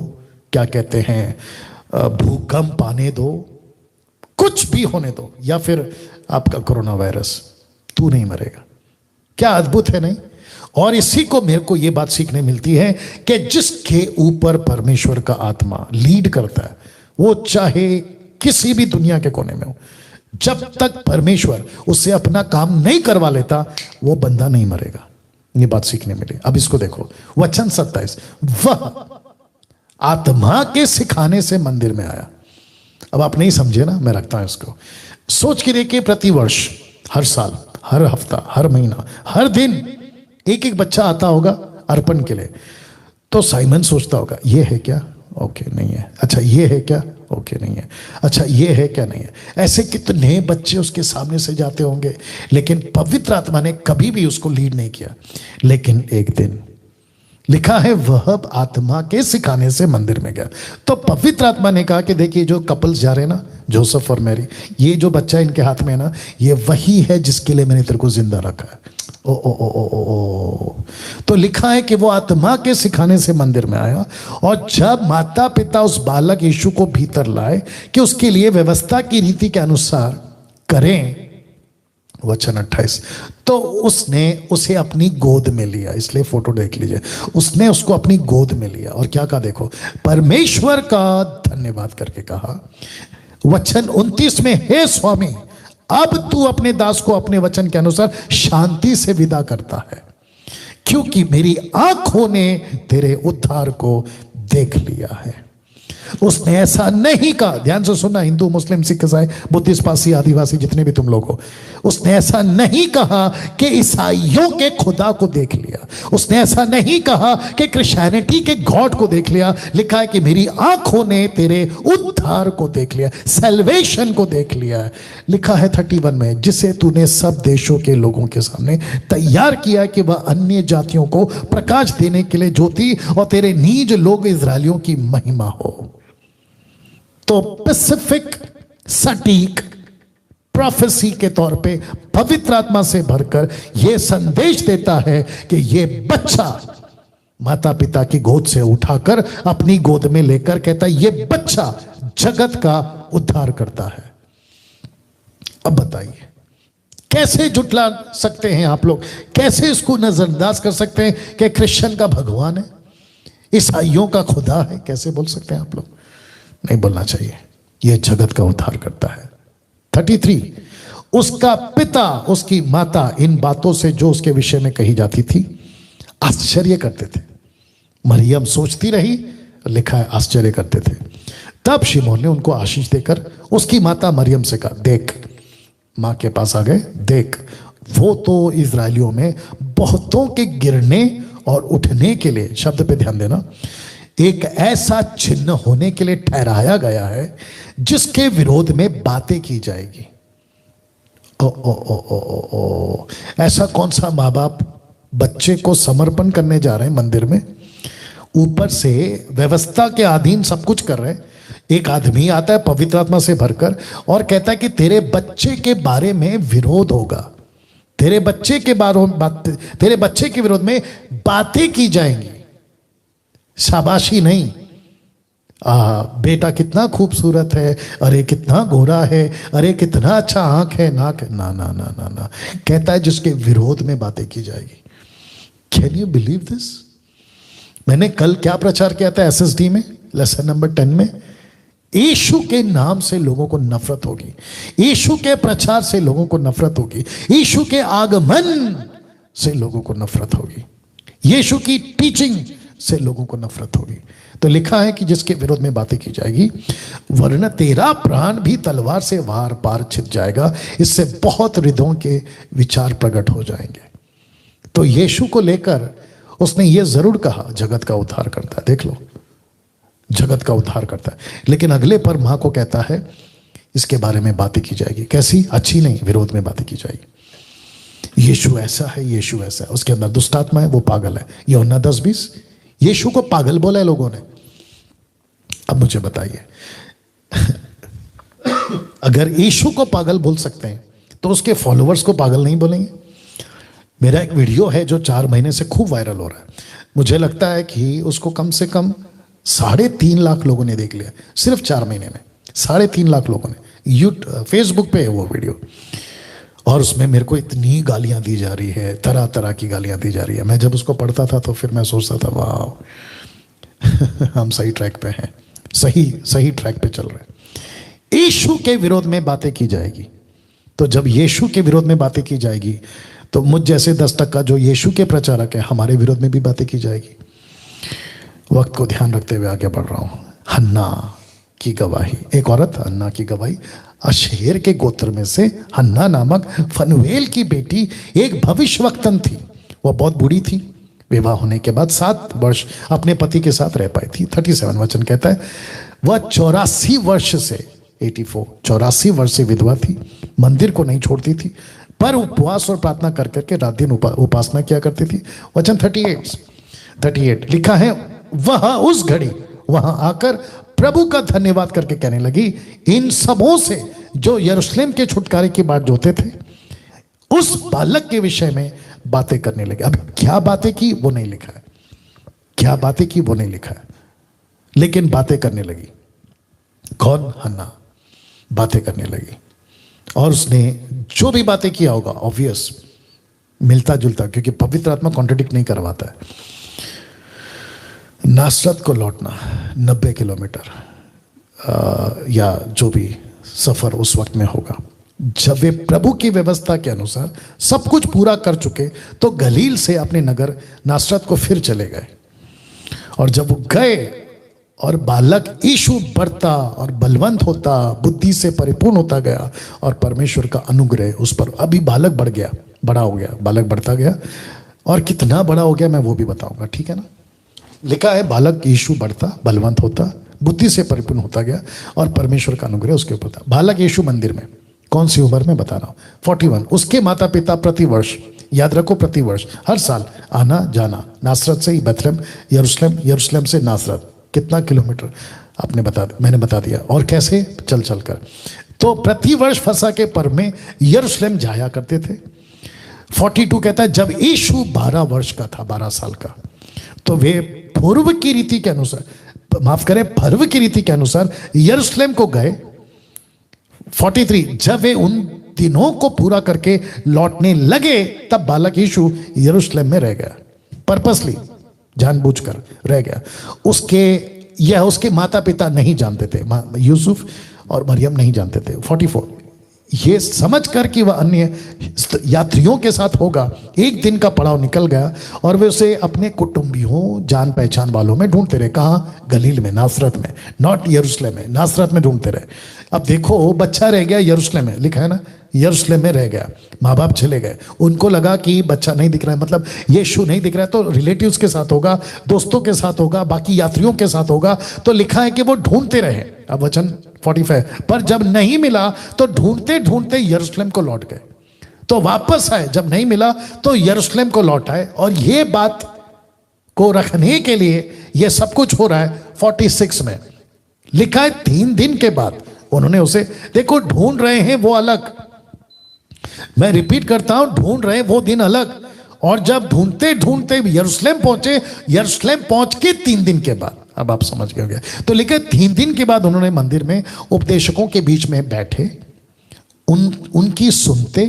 क्या कहते हैं, भूकंप आने दो, कुछ भी होने दो, या फिर आपका कोरोना वायरस, तू नहीं मरेगा। क्या अद्भुत है नहीं? और इसी को मेरे को यह बात सीखने मिलती है कि जिसके ऊपर परमेश्वर का आत्मा लीड करता है, वो चाहे किसी भी दुनिया के कोने में हो, जब तक परमेश्वर उससे अपना काम नहीं करवा लेता वो बंदा नहीं मरेगा। ये बात सीखने मिली। अब इसको देखो, वचन 27, वह आत्मा के सिखाने से मंदिर में आया। अब आप नहीं समझे ना, मैं रखता हूं इसको। सोच के देखिए, प्रतिवर्ष, हर साल, हर हफ्ता, हर महीना, हर दिन एक एक बच्चा आता होगा अर्पण के लिए। तो साइमन सोचता होगा ये है क्या, ओके नहीं है, अच्छा ये है क्या, ओके नहीं है, अच्छा ये है क्या, नहीं है। ऐसे कितने बच्चे उसके सामने से जाते होंगे, लेकिन पवित्र आत्मा ने कभी भी उसको लीड नहीं किया। लेकिन एक दिन लिखा है वह आत्मा के सिखाने से मंदिर में गया। तो पवित्र आत्मा ने कहा कि देखिए जो कपल्स जा रहे हैं ना, जोसेफ और मैरी, ये जो बच्चा इनके हाथ में है ना, ये वही है जिसके लिए मैंने तेरे को जिंदा रखा है। ओ ओ ओ ओ ओ ओ। तो लिखा है कि वो आत्मा के सिखाने से मंदिर में आया, और जब माता पिता उस बालक यीशु को भीतर लाए कि उसके लिए व्यवस्था की रीति के अनुसार करें, वचन 28, तो उसने उसे अपनी गोद में लिया। इसलिए फोटो देख लीजिए, उसने उसको अपनी गोद में लिया और क्या कहा देखो, परमेश्वर का धन्यवाद करके कहा। वचन 29 में, हे स्वामी अब तू अपने दास को अपने वचन के अनुसार शांति से विदा करता है, क्योंकि मेरी आंखों ने तेरे उद्धार को देख लिया है। उसने ऐसा नहीं कहा, ध्यान से सुनना, हिंदू मुस्लिम सिख ईसाई बुद्धिस्ट पारसी आदिवासी जितने भी तुम लोग हो, उसने ऐसा नहीं कहा कि ईसाइयों के खुदा को देख लिया, उसने ऐसा नहीं कहा कि क्रिश्चियनिटी के गॉड को देख लिया। लिखा है कि मेरी आंखों ने तेरे उद्धार को देख लिया, सैल्वेशन को देख लिया है। लिखा है 31 में, जिसे तूने सब देशों के लोगों के सामने तैयार किया कि वह अन्य जातियों को प्रकाश देने के लिए ज्योति और तेरे नीज लोग इजरायलियों की महिमा हो। तो पैसिफिक सटीक प्रोफेसी के तौर पे पवित्र आत्मा से भरकर यह संदेश देता है कि यह बच्चा माता पिता की गोद से उठाकर अपनी गोद में लेकर कहता है यह बच्चा जगत का उद्धार करता है। अब बताइए कैसे जुटला सकते हैं आप लोग, कैसे इसको नजरअंदाज कर सकते हैं कि क्रिश्चियन का भगवान है, ईसाइयों का खुदा है, कैसे बोल सकते हैं आप लोग? नहीं बोलना चाहिए। यह जगत का उद्धार करता है। 33, उसका पिता उसकी माता इन बातों से जो उसके विषय में कही जाती थी आश्चर्य करते थे। मरियम सोचती रही, लिखा है आश्चर्य करते थे। तब शिमोन ने उनको आशीष देकर उसकी माता मरियम से कहा, देख, मां के पास आ गए, देख वो तो इजरायलियों में बहुतों के गिरने और उठने के लिए, शब्द पे ध्यान देना, एक ऐसा चिन्ह होने के लिए ठहराया गया है जिसके विरोध में बातें की जाएगी। ओ ओ ओ ओ ओ ओ, ऐसा कौन सा माँ बाप बच्चे को समर्पण करने जा रहे हैं मंदिर में, ऊपर से व्यवस्था के अधीन सब कुछ कर रहे हैं। एक आदमी आता है पवित्र आत्मा से भरकर और कहता है कि तेरे बच्चे के बारे में विरोध होगा, तेरे बच्चे के बारे में तेरे बच्चे के विरोध में बातें की जाएंगी। शाबाशी नहीं, बेटा कितना खूबसूरत है, अरे कितना गोरा है, अरे कितना अच्छा आंख है, नाक है, ना ना ना ना ना, कहता है जिसके विरोध में बातें की जाएगी। Can you believe this? मैंने कल क्या प्रचार किया था एसएसडी में, लेसन नंबर 10 में, यीशु के नाम से लोगों को नफरत होगी, यीशु के प्रचार से लोगों को नफरत होगी, यीशु के आगमन से लोगों को नफरत होगी, यीशु की टीचिंग से लोगों को नफरत होगी। तो लिखा है कि जिसके विरोध में बातें की जाएगी, वरना तेरा प्राण भी तलवार से वार पार छिप जाएगा, इससे बहुत हृदयों के विचार प्रकट हो जाएंगे। तो यीशु को लेकर उसने ये जरूर कहा जगत का उद्धार करता है, देख लो जगत का उद्धार करता है। लेकिन अगले पर मां को कहता है इसके बारे में बातें की जाएगी, कैसी? अच्छी नहीं, विरोध में बातें की जाएगी। यीशु ऐसा है, यीशु ऐसा है, उसके अंदर दुष्ट आत्मा है, वो पागल है। यूहन्ना 10:20, यीशु को पागल बोला है लोगों ने। अब मुझे बताइए अगर यीशु को पागल बोल सकते हैं तो उसके फॉलोअर्स को पागल नहीं बोलेंगे? मेरा एक वीडियो है जो 4 महीने से खूब वायरल हो रहा है, मुझे लगता है कि उसको कम से कम 3.5 लाख लोगों ने देख लिया सिर्फ 4 महीने में, 3.5 लाख लोगों ने। फेसबुक पे है वो वीडियो, और उसमें मेरे को इतनी गालियां दी जा रही है, तरह तरह की गालियां दी जा रही है। मैं जब उसको पढ़ता था तो फिर मैं सोचता था वाह हम सही ट्रैक पे हैं, सही ट्रैक पे चल रहे हैं। यीशु के विरोध में बातें की जाएगी, तो जब यीशु के विरोध में बातें की जाएगी तो मुझ जैसे 10% जो यीशु के प्रचारक है हमारे विरोध में भी बातें की जाएगी। वक्त को ध्यान रखते हुए आगे बढ़ रहा हूं। हन्ना की गवाही, एक औरत हन्ना की गवाही, अशेर के गोत्र में से हन्ना नामक फनुएल की बेटी एक भविष्यवक्तन थी। वह बहुत बूढ़ी थी। विवाह होने के बाद 7 वर्ष अपने पति के साथ रह पाई थी। 37 वचन कहता है वह 84 वर्ष से 84 वर्ष से विधवा थी, मंदिर को नहीं छोड़ती थी, पर उपवास और प्रार्थना कर करके रात दिन उपासना किया करती थी। वचन 38 लिखा है वह उस घड़ी वहां आकर प्रभु का धन्यवाद करके कहने लगी, इन सबों से जो यरूशलेम के छुटकारे की बात जोते थे उस बालक के विषय में बातें करने लगे। अब क्या बातें की वो नहीं लिखा है, क्या बातें की वो नहीं लिखा है, लेकिन बातें करने लगी। कौन? हन्ना बातें करने लगी। और उसने जो भी बातें किया होगा ऑब्वियस मिलता जुलता, क्योंकि पवित्र आत्मा कॉन्ट्रडिक्ट नहीं करवाता है। नासरत को लौटना 90 किलोमीटर या जो भी सफर उस वक्त में होगा। जब वे प्रभु की व्यवस्था के अनुसार सब कुछ पूरा कर चुके तो गलील से अपने नगर नासरत को फिर चले गए। और जब वो गए और बालक यीशु बढ़ता और बलवंत होता, बुद्धि से परिपूर्ण होता गया और परमेश्वर का अनुग्रह उस पर, अभी बालक बढ़ गया, बड़ा हो गया, बालक बढ़ता गया। और कितना बड़ा हो गया मैं वो भी बताऊंगा, ठीक है ना। लिखा है बालक यीशु बढ़ता, बलवंत होता, बुद्धि से परिपूर्ण होता गया और परमेश्वर का अनुग्रह उसके ऊपर था। बालक यीशु मंदिर में कौन सी उम्र में बता रहा हूं, 41। उसके माता पिता प्रतिवर्ष, याद रखो प्रतिवर्ष, हर साल आना जाना, नासरत से बैतलहम, यरूशलेम, यरूशलेम से नासरत, कितना किलोमीटर आपने मैंने बता दिया। और कैसे? चल चल कर। तो प्रतिवर्ष फसह के पर्व में यरूशलेम जाया करते थे। 42 कहता है जब यीशु 12 वर्ष का था, 12 साल का, तो वे पूर्व की रीति के अनुसार, माफ करें पर्व की रीति के अनुसार यरूशलेम को गए। 43 जब वे उन दिनों को पूरा करके लौटने लगे तब बालक यीशु यरूशलेम में रह गया, पर्पसली, जानबूझकर रह गया। उसके माता पिता नहीं जानते थे, यूसुफ और मरियम नहीं जानते थे। 44 ये समझ कर कि वह अन्य यात्रियों के साथ होगा, एक दिन का पड़ाव निकल गया और वे उसे अपने कुटुंबियों, जान पहचान वालों में ढूंढते रहे। कहाँ? गलील में, नासरत में, नॉट यरूशलेम में, नासरत में ढूंढते रहे। अब देखो बच्चा रह गया यरूशलेम में, लिखा है ना, यरूशलेम में रह गया। माँ बाप चले गए, उनको लगा कि बच्चा नहीं दिख रहा है, मतलब यीशु नहीं दिख रहा है, तो रिलेटिव्स के साथ होगा, दोस्तों के साथ होगा, बाकी यात्रियों के साथ होगा। तो लिखा है कि वो ढूंढते रहे। अब वचन 45 पर जब नहीं मिला तो ढूंढते ढूंढते यरूशलेम को लौट गए। तो वापस आए, जब नहीं मिला तो यरूशलेम को लौट आए। और ये बात को रखने के लिए ये सब कुछ हो रहा है 46 में। लिखा है 3 दिन के बाद उन्होंने उसे, देखो ढूंढ रहे हैं वो अलग, मैं रिपीट करता हूं, ढूंढ रहे वो दिन अलग। और जब ढूंढते ढूंढते यरूशलेम पहुंचे, यरूशलेम पहुंच के 3 दिन के बाद, अब आप समझ गए होंगे, तो लिखे 3 दिन के बाद उन्होंने मंदिर में उपदेशकों के बीच में बैठे, उनकी सुनते,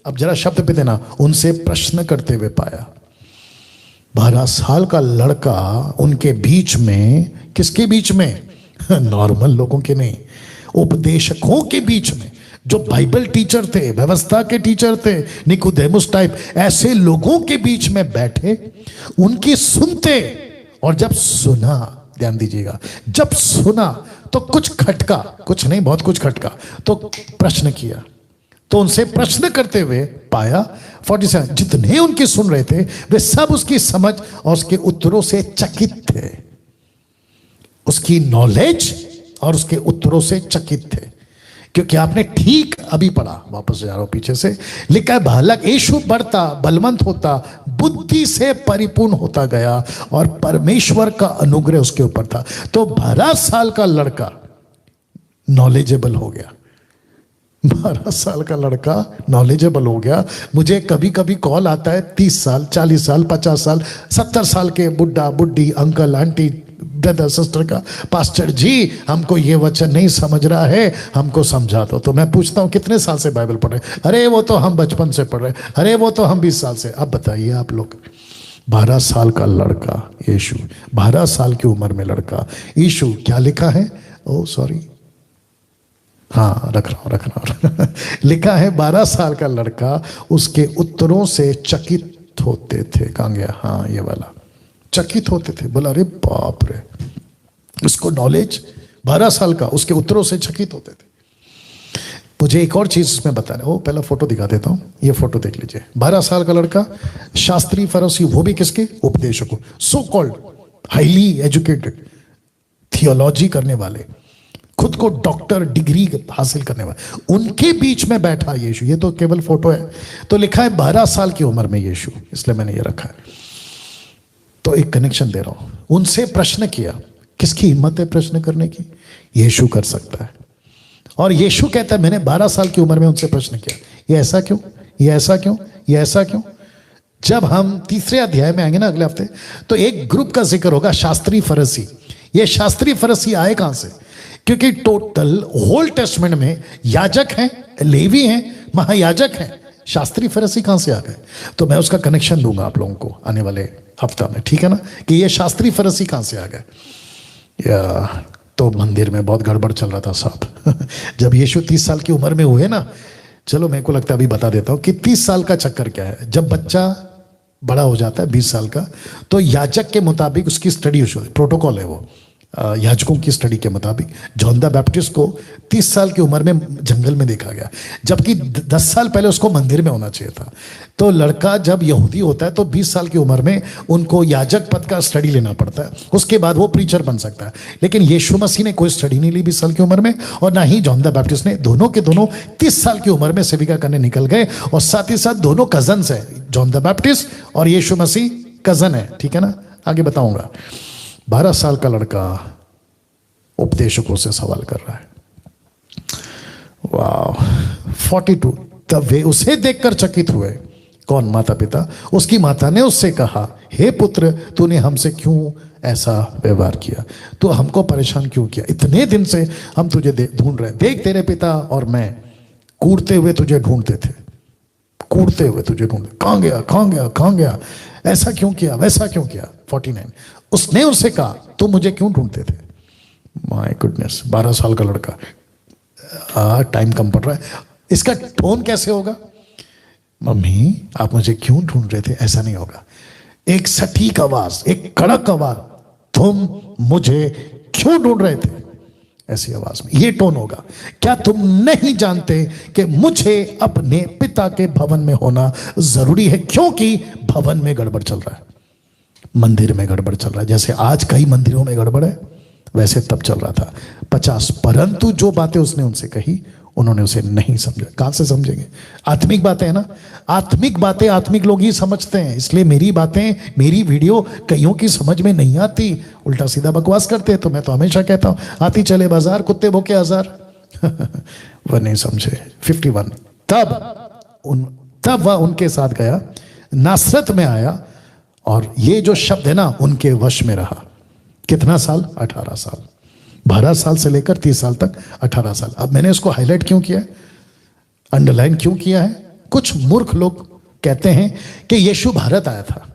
अब जरा शब्द पे देना, उनसे प्रश्न करते हुए पाया। 12 साल का लड़का उनके बीच में, किसके बीच में? नॉर्मल लोगों के नहीं, उपदेशकों के बीच में, जो बाइबल टीचर थे, व्यवस्था के टीचर थे, निकोदेमुस टाइप, ऐसे लोगों के बीच में बैठे, उनकी सुनते। और जब सुना, ध्यान दीजिएगा, जब सुना तो कुछ खटका, कुछ नहीं बहुत कुछ खटका, तो प्रश्न किया। तो उनसे प्रश्न करते हुए पाया 47 जितने उनकी सुन रहे थे वे सब उसकी समझ और उसके उत्तरों से चकित थे, उसकी नॉलेज और उसके उत्तरों से चकित थे। क्योंकि आपने ठीक अभी पढ़ा, वापस जा रहा हूं पीछे से, लिखा है बालक यीशु बढ़ता, बलवंत होता, बुद्धि से परिपूर्ण होता गया और परमेश्वर का अनुग्रह उसके ऊपर था। तो 12 साल का लड़का नॉलेजेबल हो गया, 12 साल का लड़का नॉलेजेबल हो गया। मुझे कभी कभी कॉल आता है 30 साल, 40 साल, 50 साल, 70 साल के बुढ़ा बुढ़ी, अंकल आंटी, ब्रदर सिस्टर का, पास्टर जी हमको ये वचन नहीं समझ रहा है, हमको समझा दो। तो मैं पूछता हूँ कितने साल से बाइबल पढ़ रहे? अरे वो तो हम बचपन से पढ़ रहे, अरे वो तो हम 20 साल से। अब बताइए आप लोग, 12 साल का लड़का यीशु, 12 साल की उम्र में लड़का यीशु, क्या लिखा है? ओ सॉरी, हाँ रख रहा हूं लिखा है 12 साल का लड़का उसके उत्तरों से चकित होते थे। कहाँ गया? हाँ ये वाला, चकित होते थे। बोला अरे बाप रे, उसको नॉलेज, 12 साल का, उसके उत्तरों से चकित होते थे। मुझे एक और चीज इसमें बता रहे हो, पहला फोटो दिखा देता हूं, ये फोटो देख लीजिए। 12 साल का लड़का, शास्त्री फरीसी, वो भी किसके? उपदेशकों, so called highly educated, theology करने वाले, खुद को डॉक्टर डिग्री हासिल करने वाले, उनके बीच में बैठा यीशु। ये तो केवल फोटो है, तो लिखा है 12 साल की उम्र में यीशु, इसलिए मैंने ये रखा है। तो एक कनेक्शन दे रहा हूं। उनसे प्रश्न किया, किसकी हिम्मत है प्रश्न करने की? यीशु कर सकता है। और यीशु कहता है मैंने 12 साल की उम्र में उनसे प्रश्न किया, ये ऐसा क्यों, ये ऐसा क्यों, ये ऐसा क्यों? जब हम तीसरे अध्याय में आएंगे ना अगले हफ्ते, तो एक ग्रुप का जिक्र होगा, शास्त्री फरीसी। ये शास्त्री फरीसी आए कहां से? क्योंकि टोटल होल टेस्टमेंट में याजक हैं, लेवी हैं, महायाजक हैं, शास्त्री फरीसी कहां से आ गए? तो मैं उसका कनेक्शन दूंगा आप लोगों को आने वाले हफ्ता में, ठीक है ना, कि ये शास्त्री फरीसी कहां से आ गए। या तो मंदिर में बहुत गड़बड़ चल रहा था साहब। जब यीशु 30 साल की उम्र में हुए ना, चलो मेरे को लगता है अभी बता देता हूं कि 30 साल का चक्कर क्या है। जब बच्चा बड़ा हो जाता है 20 साल का, तो याजक के मुताबिक उसकी स्टडी होती है, प्रोटोकॉल है वो, याजकों की स्टडी के मुताबिक जॉन द बैप्टिस्ट को 30 साल की उम्र में जंगल में देखा गया, जबकि 10 साल पहले उसको मंदिर में होना चाहिए था। तो लड़का जब यहूदी होता है तो 20 साल की उम्र में उनको याजक पद का स्टडी लेना पड़ता है, उसके बाद वो प्रीचर बन सकता है। लेकिन यीशु मसीह ने कोई स्टडी नहीं ली 20 साल की उम्र में, और ना ही जॉन द बैप्टिस्ट ने। दोनों के दोनों 30 साल की उम्र में सेविका करने निकल गए, और साथ ही साथ दोनों कजन्स है, जॉन द बैप्टिस्ट और यीशु मसीह कजन है, ठीक है ना, आगे बताऊंगा। 12 साल का लड़का उपदेशकों से सवाल कर रहा है। वाह। 42, तब वे उसे देखकर चकित हुए। कौन? माता पिता। उसकी माता ने उससे कहा, हे पुत्र, तूने हमसे क्यों ऐसा व्यवहार किया? तू हमको परेशान क्यों किया? इतने दिन से हम तुझे ढूंढ रहे, देख तेरे पिता और मैं कूदते हुए तुझे ढूंढते थे, कूदते हुए तुझे ढूंढते, कहां गया, कहां गया, कहां गया, ऐसा क्यों किया, वैसा क्यों किया। 49, उसने उससे कहा, तुम मुझे क्यों ढूंढते थे? माय गुडनेस, 12 साल का लड़का, टाइम कम पड़ रहा है। इसका टोन कैसे होगा? मम्मी आप मुझे क्यों ढूंढ रहे थे? ऐसा नहीं होगा। एक सटीक आवाज, एक कड़क आवाज, तुम मुझे क्यों ढूंढ रहे थे, ऐसी आवाज में ये टोन होगा। क्या तुम नहीं जानते कि मुझे अपने पिता के भवन में होना जरूरी है? क्योंकि भवन में गड़बड़ चल रहा है, मंदिर में गड़बड़ चल रहा है। जैसे आज कई मंदिरों में गड़बड़ है, वैसे तब चल रहा था 50। परंतु जो बातें उसने उनसे कही, उन्होंने उसे नहीं समझा। कहां से समझेंगे? आत्मिक बातें है ना, आत्मिक बातें आत्मिक लोग ही समझते हैं। इसलिए मेरी बातें, मेरी वीडियो कईयों की समझ में नहीं आती, उल्टा सीधा बकवास करते हैं। तो मैं तो हमेशा कहता हूं, आती चले बाजार, कुत्ते भोके हजार। वह नहीं समझे। 51, तब वह उनके साथ गया, नासरत में आया, और ये जो शब्द है ना, उनके वश में रहा। कितना साल? 18 साल। 12 साल से लेकर 30 साल तक 18 साल। अब मैंने इसको हाईलाइट क्यों किया है, अंडरलाइन क्यों किया है? कुछ मूर्ख लोग कहते हैं कि यीशु भारत आया था।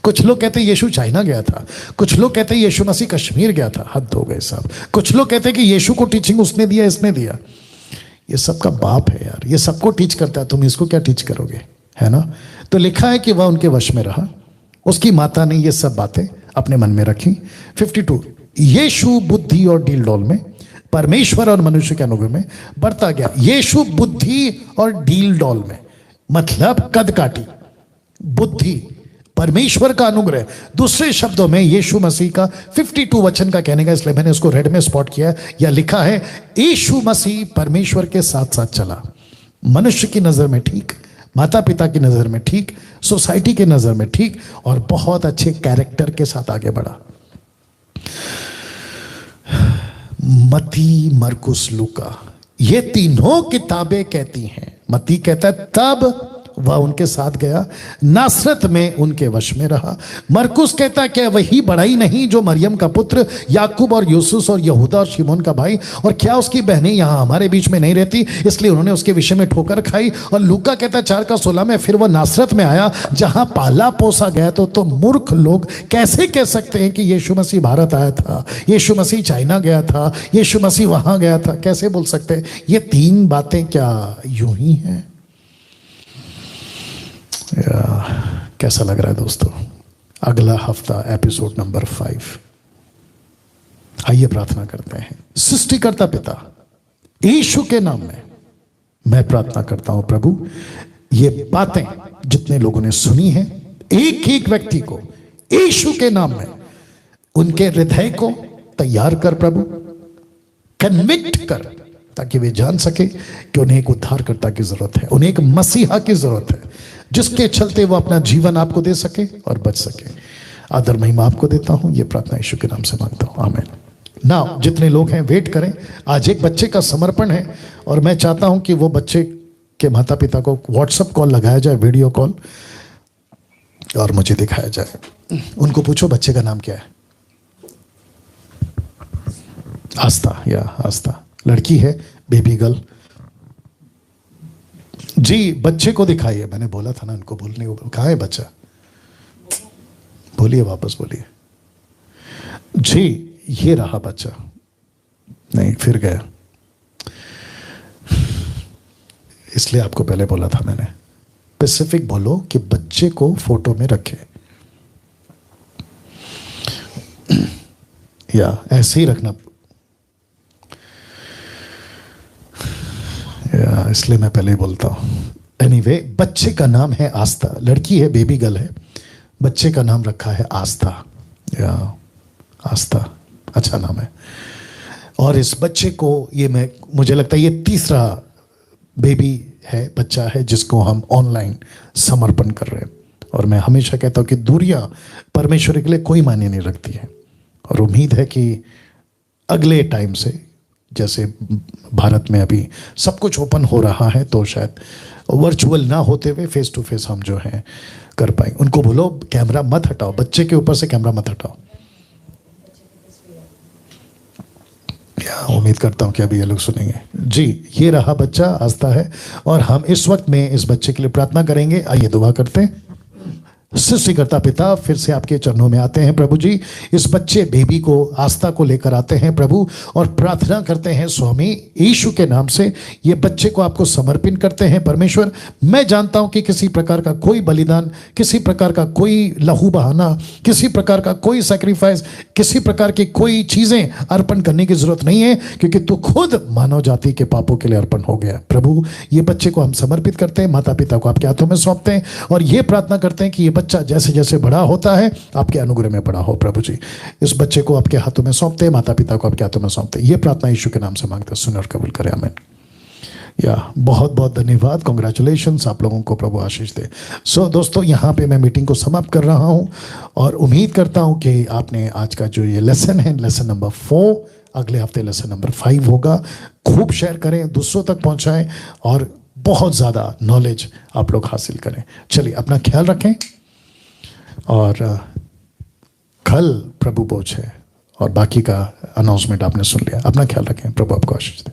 कुछ लोग कहते हैं यीशु चाइना गया था। कुछ लोग कहते हैं यीशु मसीह कश्मीर गया था। हद हो गए साहब। कुछ लोग कहते हैं कि यीशु को टीचिंग उसने दिया, इसने दिया। ये सबका बाप है यार, ये सबको टीच करता है, तुम इसको क्या टीच करोगे, है ना। तो लिखा है कि वह उनके वश में रहा, उसकी माता ने ये सब बातें अपने मन में रखी। 52, यीशु बुद्धि और डील डॉल में, परमेश्वर और मनुष्य के अनुग्रह में बढ़ता गया। यीशु बुद्धि और डील डॉल में, मतलब कद काटी बुद्धि, परमेश्वर का अनुग्रह। दूसरे शब्दों में यीशु मसीह का 52 वचन का कहने का, इसलिए मैंने उसको रेड में स्पॉट किया, या लिखा है यीशु मसीह परमेश्वर के साथ साथ चला। मनुष्य की नजर में ठीक, माता पिता की नजर में ठीक, सोसाइटी की नजर में ठीक, और बहुत अच्छे कैरेक्टर के साथ आगे बढ़ा। मती, मरकुस, लूका, ये तीनों किताबें कहती हैं, मती कहता है तब वह उनके साथ गया, नासरत में उनके वश में रहा। मरकुस कहता है कि वही बड़ाई नहीं जो मरियम का पुत्र, याकूब और यूसुफ और यहूदा और शिमोन का भाई, और क्या उसकी बहनें यहाँ हमारे बीच में नहीं रहती, इसलिए उन्होंने उसके विषय में ठोकर खाई। और लूका कहता है 4:16 में, फिर वह नासरत में आया जहां पाला पोसा गया। तो मूर्ख लोग कैसे कह सकते हैं कि यीशु मसीह भारत आया था, यीशु मसीह चाइना गया था, यीशु मसीह वहां गया था? कैसे बोल सकते हैं? ये तीन बातें क्या यूं ही हैं? कैसा लग रहा है दोस्तों? अगला हफ्ता एपिसोड नंबर 5। आइए प्रार्थना करते हैं। सृष्टिकर्ता पिता, यीशु के नाम में मैं प्रार्थना करता हूं प्रभु, ये बातें जितने लोगों ने सुनी हैं, एक एक व्यक्ति को यीशु के नाम में उनके हृदय को तैयार कर प्रभु, कन्विक्ट कर, ताकि वे जान सके कि उन्हें एक उद्धारकर्ता की जरूरत है, उन्हें एक मसीहा की जरूरत है, जिसके चलते वो अपना जीवन आपको दे सके और बच सके। आदर महिमा आपको देता हूं, ये प्रार्थना यीशु के नाम से मांगता हूं, आमीन। ना जितने लोग हैं वेट करें, आज एक बच्चे का समर्पण है और मैं चाहता हूं कि वो बच्चे के माता पिता को व्हाट्सएप कॉल लगाया जाए, वीडियो कॉल, और मुझे दिखाया जाए। उनको पूछो बच्चे का नाम क्या है। आस्था, या आस्था लड़की है, बेबी गर्ल जी। बच्चे को दिखाइए, मैंने बोला था ना उनको बोलने को, कहाँ है बच्चा, बोलिए, वापस बोलिए जी। ये रहा बच्चा, नहीं फिर गया, इसलिए आपको पहले बोला था मैंने, स्पेसिफिक बोलो कि बच्चे को फोटो में रखे, या ऐसे ही रखना, या इसलिए मैं पहले ही बोलता हूं। एनीवे, बच्चे का नाम है आस्था, लड़की है, बेबी गर्ल है, बच्चे का नाम रखा है आस्था, या आस्था अच्छा नाम है। और इस बच्चे को मुझे लगता है ये तीसरा बेबी है, बच्चा है, जिसको हम ऑनलाइन समर्पण कर रहे हैं। और मैं हमेशा कहता हूं कि दूरियां परमेश्वर के लिए कोई मायने नहीं रखती है, और उम्मीद है कि अगले टाइम से, जैसे भारत में अभी सब कुछ ओपन हो रहा है, तो शायद वर्चुअल ना होते हुए फेस टू फेस हम जो है कर पाए। उनको बोलो कैमरा मत हटाओ, बच्चे के ऊपर से कैमरा मत हटाओ। उम्मीद करता हूं कि अभी ये लोग सुनेंगे जी। ये रहा बच्चा, आस्था है, और हम इस वक्त में इस बच्चे के लिए प्रार्थना करेंगे। आइए दुआ करते हैं। सृष्टिकर्ता पिता, फिर से आपके चरणों में आते हैं प्रभु जी, इस बच्चे बेबी को, आस्था को लेकर आते हैं प्रभु, और प्रार्थना करते हैं स्वामी यीशु के नाम से, ये बच्चे को आपको समर्पित करते हैं परमेश्वर। मैं जानता हूं कि किसी प्रकार का कोई बलिदान, किसी प्रकार का कोई लहू बहाना, किसी प्रकार का कोई सैक्रिफाइस, किसी प्रकार की कोई चीजें अर्पण करने की जरूरत नहीं है, क्योंकि तू खुद मानव जाति के पापों के लिए अर्पण हो गया। प्रभु, ये बच्चे को हम समर्पित करते हैं, माता पिता को आपके हाथों में सौंपते हैं, और ये प्रार्थना करते हैं कि ये बच्चा जैसे जैसे बड़ा होता है आपके अनुग्रह में बड़ा हो। प्रभु जी, इस बच्चे को आपके हाथों में सौंपते हैं, माता पिता को आपके हाथों में सौंपते हैं। ये प्रार्थना यीशु के नाम से मांगते हैं, सुन और कबूल करें, आमीन। या बहुत बहुत धन्यवाद, कांग्रेचुलेशंस, आप लोगों को प्रभु आशीष दे। सो दोस्तों, यहाँ पे मैं मीटिंग को समाप्त कर रहा हूँ, और उम्मीद करता हूँ कि आपने आज का जो ये लेसन है, लेसन नंबर 4, अगले हफ्ते लेसन नंबर 5 होगा। खूब शेयर करें, दूसरों तक पहुँचाएं, और बहुत ज़्यादा नॉलेज आप लोग हासिल करें। चलिए, अपना ख्याल रखें, और कल प्रभु भोज है, और बाकी का अनाउंसमेंट आपने सुन लिया। अपना ख्याल रखें, प्रभु आपको आशीष दे।